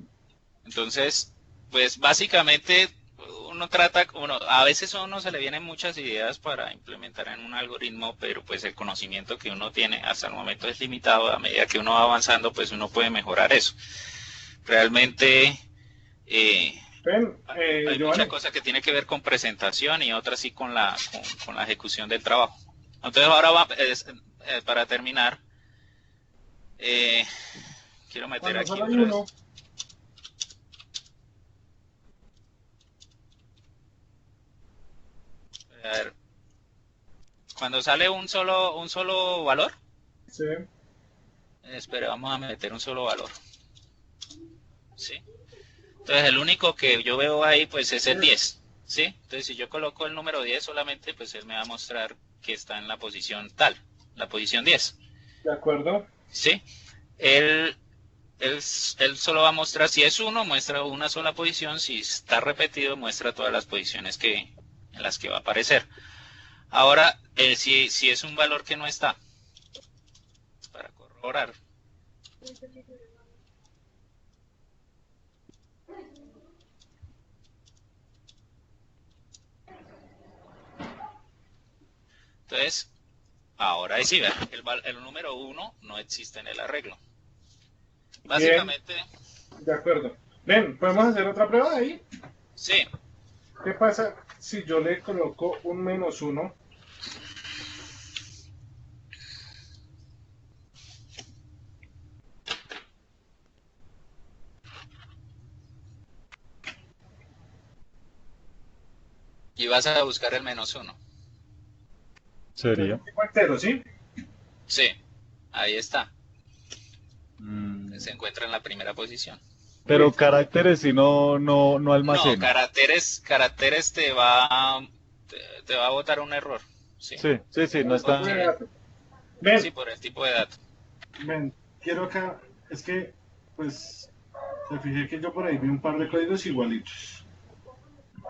Entonces, pues básicamente uno trata, a veces a uno se le vienen muchas ideas para implementar en un algoritmo, pero pues el conocimiento que uno tiene hasta el momento es limitado. A medida que uno va avanzando, pues uno puede mejorar eso. Realmente Ven, hay muchas Giovanni, cosas que tienen que ver con presentación y otras sí con la ejecución del trabajo. Entonces ahora para terminar, quiero meter cuando aquí solo hay otra vez. uno, A ver, cuando sale un solo valor, sí, espera, vamos a meter un solo valor. ¿Sí? Entonces el único que yo veo ahí pues es el 10. ¿Sí? Entonces si yo coloco el número 10 solamente, pues él me va a mostrar que está en la posición tal, la posición 10. de acuerdo. ¿Sí? Él, él solo va a mostrar, si es uno, muestra una sola posición, si está repetido, muestra todas las posiciones en las que va a aparecer. Ahora, si es un valor que no está, para corroborar. Entonces, ahora sí, vean, el número 1 no existe en el arreglo. Bien, Básicamente, de acuerdo. Ven, ¿podemos hacer otra prueba ahí? sí. ¿Qué pasa si yo le coloco un -1? Y vas a buscar el -1. sería. Tipo entero, ¿sí? Sí, ahí está. Mm, Se encuentra en la primera posición. pero Listo. caracteres si no No, almacena. caracteres te va a botar un error. Sí, Sí, no Tipo está. de porque, dato. Ven, sí, por el tipo de dato. ven, quiero acá, es que, pues, me fijé que yo por ahí vi un par de códigos igualitos.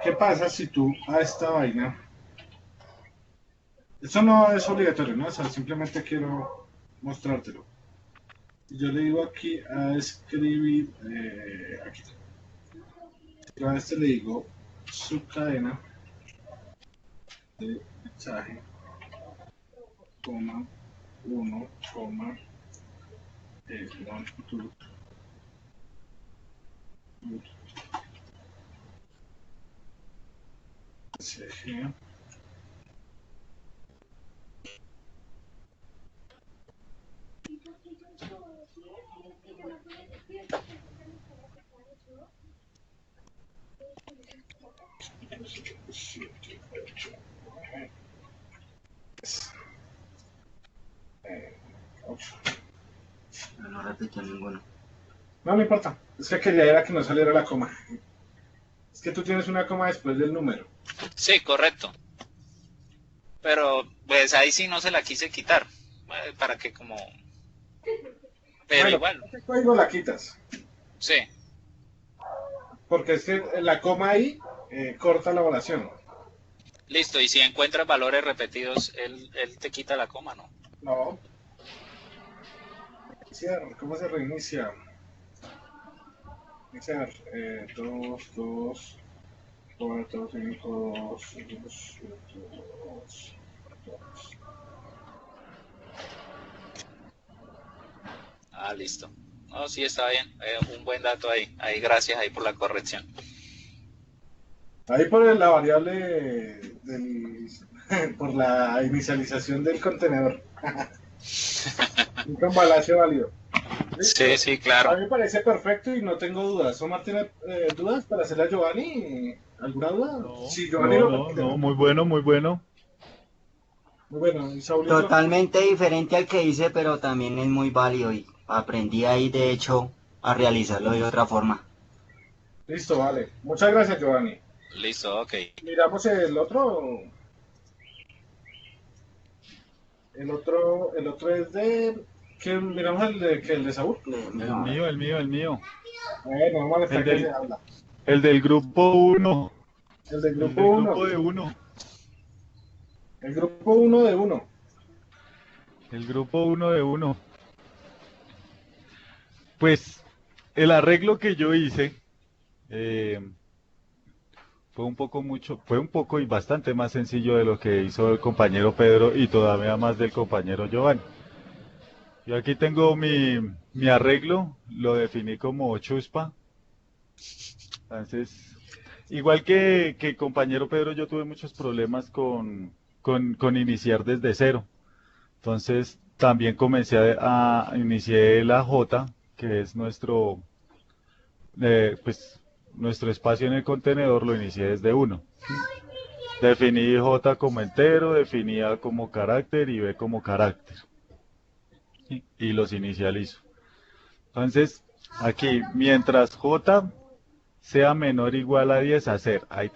¿Qué pasa si tú a esta vaina? Esto no es obligatorio, ¿no? O sea, simplemente quiero mostrártelo. Yo le digo aquí a escribir, aquí. Yo a este le digo subcadena de mensaje, coma, 1, coma, 1, SG. No repitió ninguno. No me importa, es que quería era que no saliera la coma. Es que tú tienes una coma después del número. Sí, correcto. Pero pues ahí sí no se la quise quitar. Para que como. Pero Bueno, igual. ¿qué código la quitas? Sí, Porque es que la coma ahí corta la oración. listo. Y si encuentras valores repetidos, él te quita la coma, ¿no? No. ¿Cómo se reinicia? Iniciar 2, 2, 4, 5, 2, 2, 2. Ah, listo. No, sí, está bien. Un buen dato ahí. Ahí, gracias ahí por la corrección. Ahí por la variable por la inicialización del contenedor. Un cambalache válido. ¿Listo? Sí, sí, A claro. mí me parece perfecto y no tengo dudas. ¿Omar tiene dudas para hacerle a Giovanni? ¿Alguna duda? No, Sí, Giovanni no, lo no, no, perfecto. muy bueno, muy bueno. Muy bueno, y Saulito. Totalmente diferente al que hice, pero también es muy válido y aprendí ahí de hecho a realizarlo de otra forma. Listo, vale. Muchas gracias, Giovanni. Listo, ok. Miramos el otro. El otro es de. ¿Qué? Miramos el de Saúl. El mío, el mío, el mío. Normal El está que se del, habla. el del grupo uno. El del El grupo del 1. grupo de uno. El grupo 1 de 1. El grupo uno de uno. Pues el arreglo que yo hice eh, fue un poco y bastante más sencillo de lo que hizo el compañero Pedro y todavía más del compañero Giovanni. Yo aquí tengo mi arreglo, lo definí como chuspa. Entonces, igual que el compañero Pedro, yo tuve muchos problemas con iniciar desde cero. Entonces, también inicié la J, que es nuestro espacio en el contenedor, lo inicié desde uno. Definí J como entero, definí A como carácter y B como carácter. ¿Sí? Y los inicializo. Entonces, aquí, mientras J sea menor o igual a 10 hacer. Ahí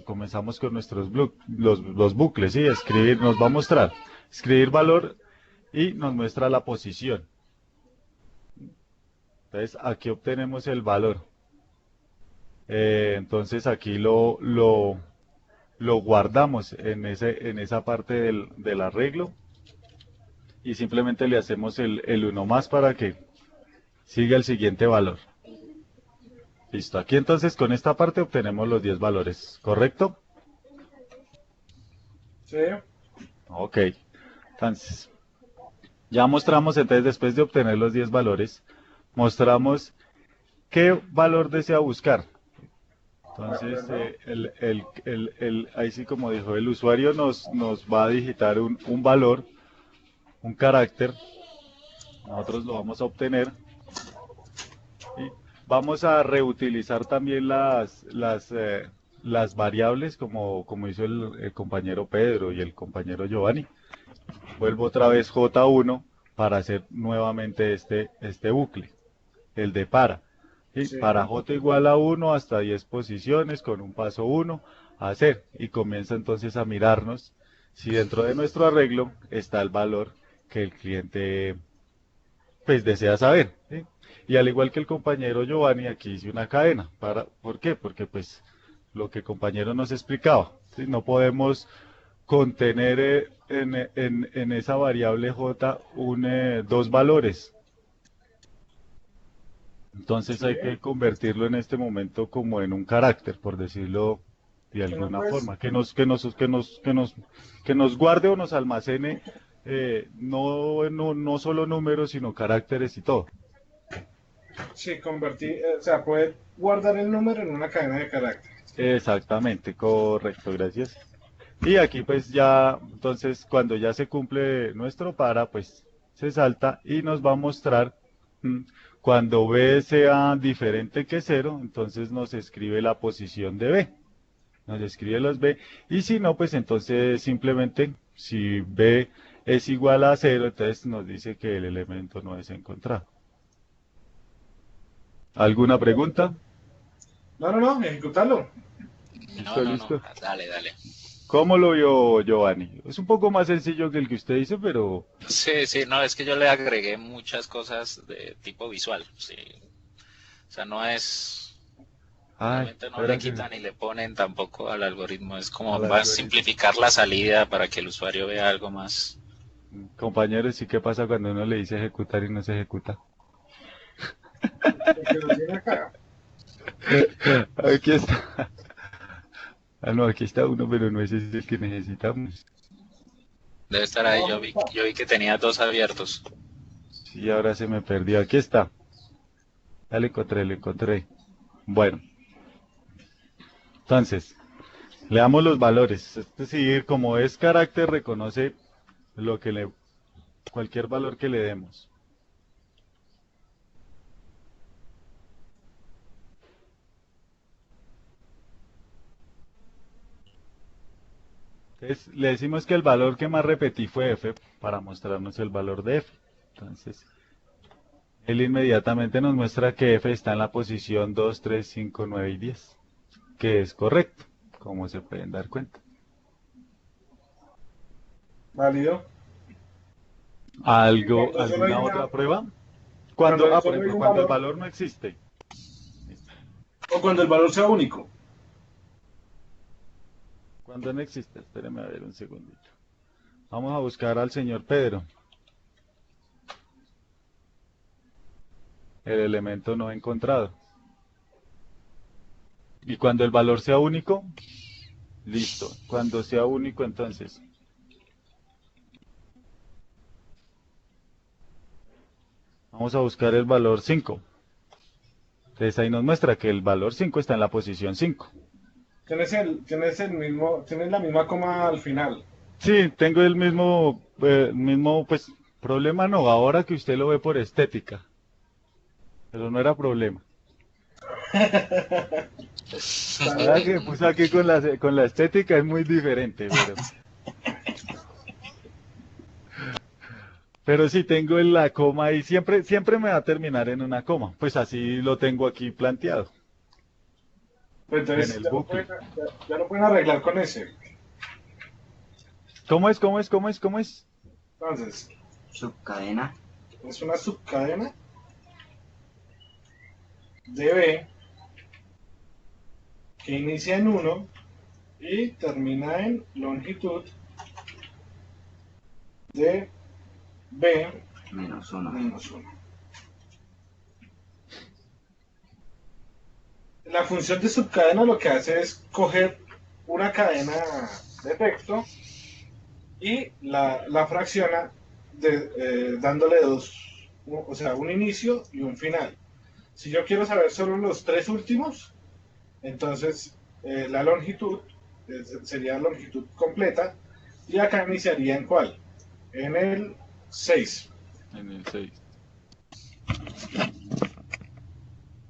comenzamos con los bucles, ¿sí? Escribir, nos va a mostrar. Escribir valor y nos muestra la posición. Entonces, aquí obtenemos el valor. Entonces, aquí lo guardamos en esa parte del arreglo y simplemente le hacemos el 1 más para que siga el siguiente valor. Listo, aquí entonces con esta parte obtenemos los 10 valores, ¿correcto? Sí. Ok, entonces ya mostramos, entonces después de obtener los 10 valores, mostramos qué valor desea buscar. Entonces, ahí sí como dijo, el usuario nos va a digitar un valor, un carácter, nosotros lo vamos a obtener y vamos a reutilizar también las variables como hizo el compañero Pedro y el compañero Giovanni. Vuelvo otra vez J1 para hacer nuevamente este bucle, el de para. ¿Sí? Sí. Para J igual a 1 hasta 10 posiciones con un paso 1, hacer. Y comienza entonces a mirarnos si dentro de nuestro arreglo está el valor que el cliente pues desea saber. ¿Sí? Y al igual que el compañero Giovanni, aquí hice una cadena. ¿Por qué? Porque pues lo que el compañero nos explicaba. ¿Sí? No podemos contener en esa variable J dos valores. Entonces Sí. hay que convertirlo en este momento como en un carácter, por decirlo de Que no alguna puedes. forma, que nos guarde o nos almacene no solo números, sino caracteres y todo. Sí, convertir. O sea, puede guardar el número en una cadena de carácter. Exactamente, correcto, gracias. Y aquí pues ya, entonces cuando ya se cumple nuestro para, pues se salta y nos va a mostrar mm, cuando B sea diferente que cero, entonces nos escribe la posición de B, nos escribe los B, y si no, pues entonces simplemente si B es igual a cero, entonces nos dice que el elemento no es encontrado. ¿Alguna pregunta? No, ejecutarlo. No, Listo, no, no. listo. Dale, dale. ¿Cómo lo vio Giovanni? Es un poco más sencillo que el que usted dice, pero Sí, sí, no, es que yo le agregué muchas cosas de tipo visual. Sí. O sea, no es... Ay, Realmente no le espérate. quitan ni le ponen tampoco al algoritmo. Es como Al va a algoritmo. simplificar la salida para que el usuario vea algo más. Compañeros, ¿y qué pasa cuando uno le dice ejecutar y no se ejecuta? Porque nos viene acá. Aquí está. Ah, no, aquí está uno, pero no ese es el que necesitamos. Debe estar ahí. Yo vi que tenía dos abiertos. Sí, ahora se me perdió. Aquí está. Ya lo encontré, lo encontré. Bueno, entonces, le damos los valores. Es decir, como es carácter, reconoce lo que le, cualquier valor que le demos. Entonces, le decimos que el valor que más repetí fue f para mostrarnos el valor de f. Entonces, él inmediatamente nos muestra que f está en la posición 2, 3, 5, 9 y 10, que es correcto, como se pueden dar cuenta. Válido. ¿Algo, Cuando solo hay alguna una, otra prueba? cuando Por solo hay ejemplo, un cuando el valor, valor no existe. o cuando el valor sea único. Cuando no existe, espéreme a ver un segundito. Vamos a buscar al señor Pedro. El elemento no encontrado. Y cuando el valor sea único, listo. Cuando sea único, entonces, vamos a buscar el valor 5. Entonces ahí nos muestra que el valor 5 está en la posición 5. Tienes la misma coma al final. Sí, tengo el mismo, pues, problema no, ahora que usted lo ve por estética. Pero no era problema. Está Ahora bien. que puse aquí con la estética es muy diferente, pero sí tengo en la coma y siempre me va a terminar en una coma. Pues así lo tengo aquí planteado, Pues en entonces el bucle. ya lo pueden arreglar con ese. ¿Cómo es? ¿Cómo es? ¿Cómo es? ¿Cómo es? Entonces, Subcadena. es una subcadena de B que inicia en 1 y termina en longitud de B -1. menos 1. La función de subcadena lo que hace es coger una cadena de texto y la fracciona dándole o sea, un inicio y un final. Si yo quiero saber solo los tres últimos, entonces la longitud sería longitud completa y acá iniciaría en cuál? En el 6. En el 6.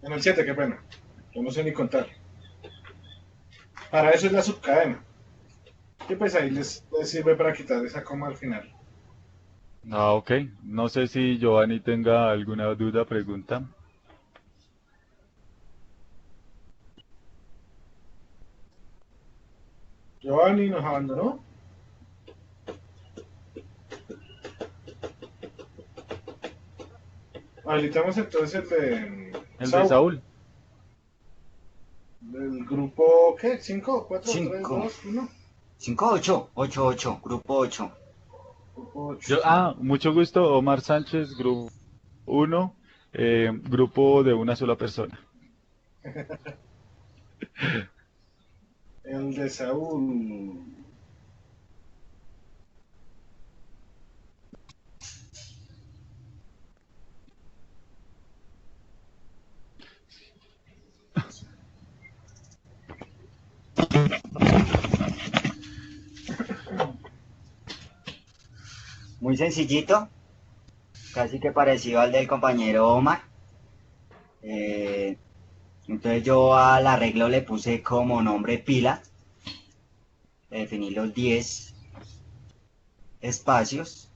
En el 7, qué pena. Yo no sé ni contar. Para eso es la subcadena. Y pues ahí les sirve para quitar esa coma al final. Ah, ok. No sé si Giovanni tenga alguna duda, pregunta. Giovanni nos abandonó. Habilitamos entonces el de El de Saúl. del grupo, ¿qué? ¿5? ¿4? 3, 5. 2, 1. 5, 8. 8, 8. Grupo 8. Grupo 8. Mucho gusto, Omar Sánchez, grupo 1, grupo de una sola persona. El de Saúl. Muy sencillito. Casi que parecido al del compañero Omar. Entonces yo al arreglo le puse como nombre pila. Definí los 10 espacios.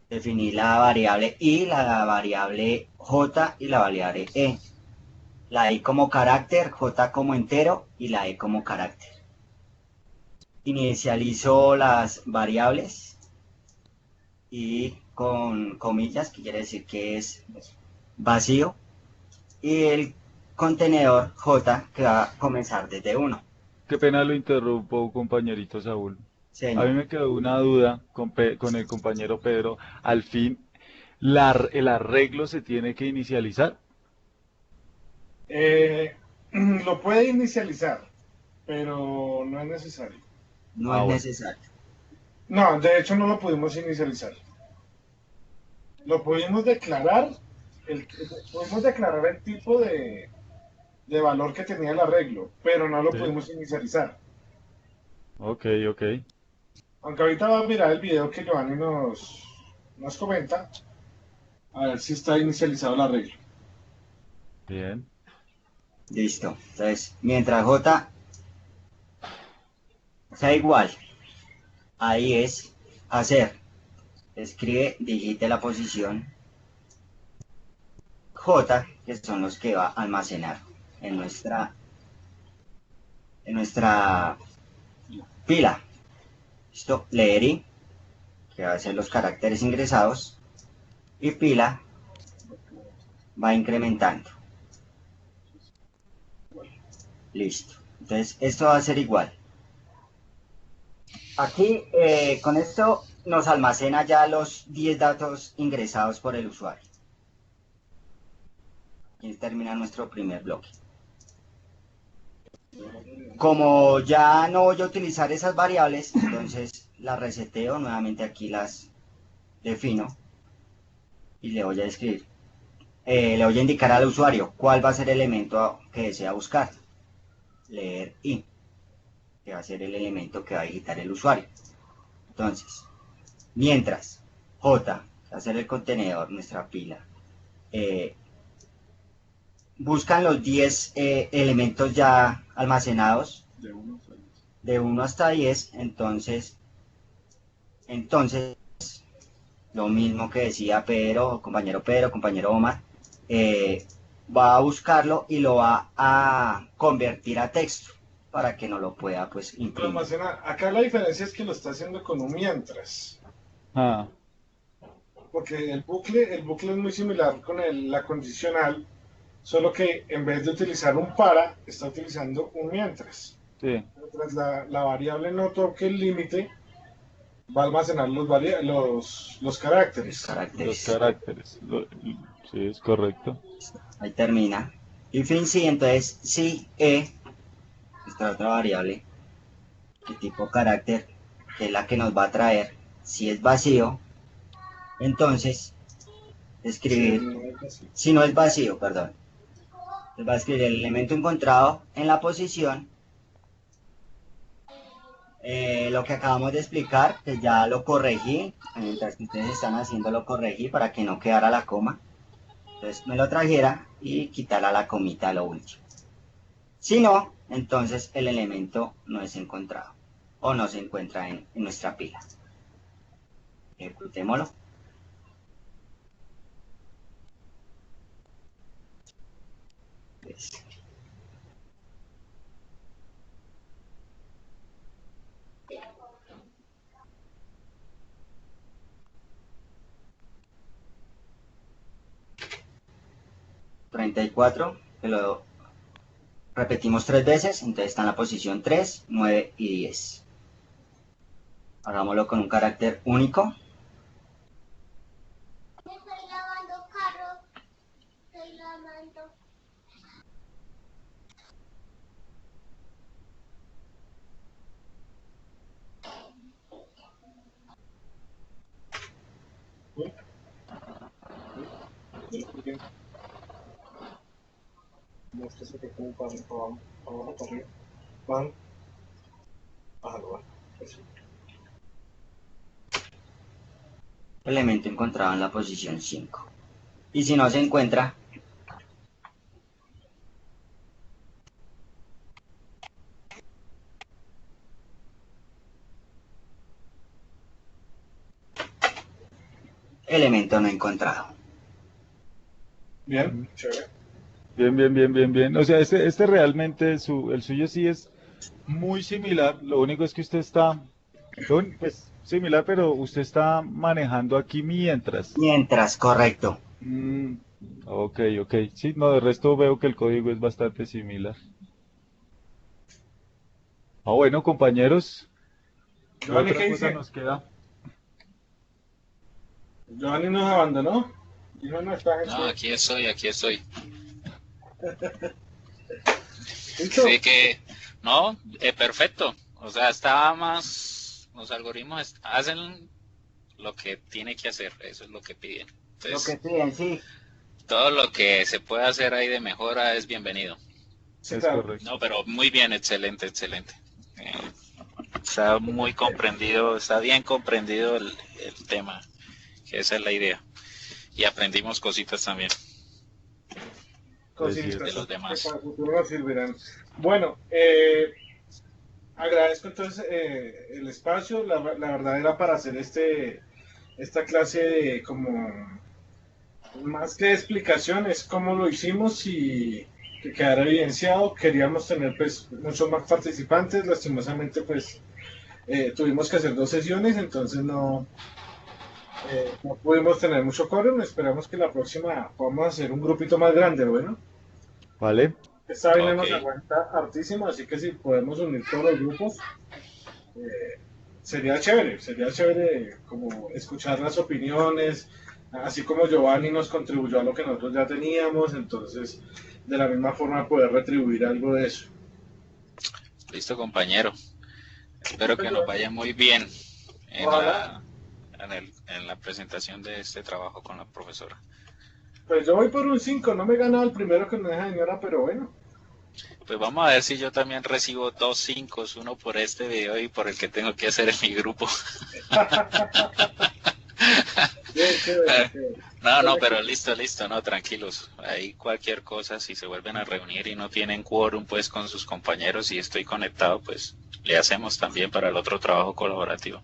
Definí la variable i, la variable j y la variable e. La i como carácter, j como entero y la e como carácter. Inicializo las variables y con comillas, que quiere decir que es vacío. y el contenedor J que va a comenzar desde 1. Qué pena lo interrumpo, compañerito Saúl. A mí Señor. me quedó una duda con el compañero Pedro. Al fin, ¿el arreglo se tiene que inicializar? Lo puede inicializar, pero no es necesario. No Ah, es bueno. necesario. No, de hecho no lo pudimos inicializar. Lo pudimos declarar, pudimos declarar el tipo de valor que tenía el arreglo, pero no lo Sí. pudimos inicializar. Ok, ok. Aunque ahorita va a mirar el video que Giovanni nos comenta, a ver si está inicializado el arreglo. Bien. Listo. Entonces, mientras J sea igual, ahí es hacer. Escribe, digite la posición J, que son los que va a almacenar en nuestra pila. Listo. Leer I, que va a ser los caracteres ingresados, y pila va incrementando. Listo. Entonces, esto va a ser igual. Aquí, con esto, nos almacena ya los 10 datos ingresados por el usuario. Aquí termina nuestro primer bloque. Como ya no voy a utilizar esas variables, entonces las reseteo, nuevamente aquí las defino y le voy a escribir. Le voy a indicar al usuario cuál va a ser el elemento que desea buscar. Leer I, que va a ser el elemento que va a digitar el usuario. Entonces, mientras J, que va a ser el contenedor, nuestra pila, buscan los 10 elementos ya almacenados de 1 hasta 10, entonces lo mismo que decía Pedro, compañero Omar, va a buscarlo y lo va a convertir a texto para que no lo pueda pues Lo imprimir. almacena. Acá la diferencia es que lo está haciendo con un mientras. Ah, Porque el bucle es muy similar con la condicional, solo que en vez de utilizar un para, está utilizando un mientras. sí, Mientras la variable no toque el límite, va a almacenar los caracteres. los caracteres. Sí, es correcto. Ahí termina. Y fin sí, entonces si esta otra variable de tipo carácter, que es la que nos va a traer, si es vacío, entonces escribir, si no es vacío, perdón, entonces va a escribir el elemento encontrado en la posición, lo que acabamos de explicar, que ya lo corregí, mientras que ustedes están haciendo lo corregí para que no quedara la coma, entonces me lo trajera y quitara la comita a lo último. Si no, entonces el elemento no es encontrado o no se encuentra en nuestra pila. Ejecutémoslo. Pues, $34, que lo repetimos 3 veces, entonces está en la posición 3, 9 y 10. Hagámoslo con un carácter único. Estoy lavando carros, estoy lavando. Muéstrase que como para abajo, para arriba. Van. Bájalo, van. Elemento encontrado en la posición 5. Y si no se encuentra, elemento no encontrado. Bien, chévere. Bien, bien, bien, bien, bien. O sea, este realmente, el suyo sí es muy similar. Lo único es que usted está, pues similar, pero usted está manejando aquí mientras. Mientras, correcto. Ok, ok. Sí, no, de resto veo que el código es bastante similar. Ah, bueno, compañeros, ¿qué Giovanni, otra ¿qué cosa dice? nos queda? Giovanni nos abandonó. Dijo, no, esta No, gente... aquí estoy, aquí estoy. ¿Listo? Sí que, no, perfecto. O sea, estaba más, los algoritmos hacen lo que tiene que hacer, eso es lo que piden. Lo que Entonces, piden, sí. todo lo que se pueda hacer ahí de mejora es bienvenido. Sí, Es claro. correcto. No, pero muy bien, excelente, excelente. Eh, Está muy comprendido, está bien comprendido el tema, que esa es la idea. Y aprendimos cositas también Es de Cositas cierto. los que demás. para el futuro nos servirán. Bueno, agradezco entonces el espacio. La verdad era para hacer esta clase de como más que explicación, es cómo lo hicimos y que quedara evidenciado. Queríamos tener pues muchos más participantes. Lastimosamente pues tuvimos que hacer 2 sesiones, entonces no pudimos tener mucho quórum. Esperamos que la próxima podamos hacer un grupito más grande, bueno. ¿Vale? Esta vaina Ok, nos aguanta hartísimo, así que si podemos unir todos los grupos, sería chévere como escuchar las opiniones, así como Giovanni nos contribuyó a lo que nosotros ya teníamos, entonces de la misma forma poder retribuir algo de eso. listo compañero. Espero Listo, que nos Giovanni. vaya muy bien en Ojalá. en la presentación de este trabajo con la profesora. Pues yo voy por un 5, no me he ganado el primero que me deja señora, pero bueno. Pues vamos a ver si yo también recibo 2 5, uno por este video y por el que tengo que hacer en mi grupo. Bien, chévere, chévere. No, no, Dale, pero listo, listo, no, tranquilos. Ahí cualquier cosa, si se vuelven a reunir y no tienen quórum pues con sus compañeros y estoy conectado, pues le hacemos también para el otro trabajo colaborativo.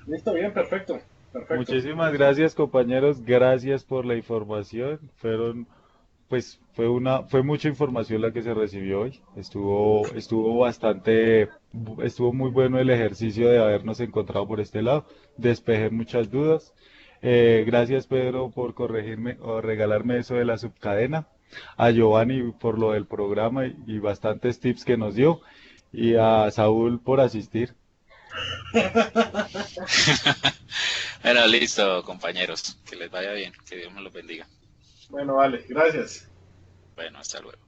listo, bien, perfecto, perfecto. Muchísimas gracias, compañeros. Gracias por la información. Fue mucha información la que se recibió hoy. Estuvo muy bueno el ejercicio de habernos encontrado por este lado. Despejé muchas dudas. Gracias, Pedro, por corregirme o regalarme eso de la subcadena. A Giovanni por lo del programa y bastantes tips que nos dio. Y a Saúl por asistir. Bueno, listo, compañeros, que les vaya bien, que Dios me los bendiga. Bueno, vale, gracias. Bueno, hasta luego.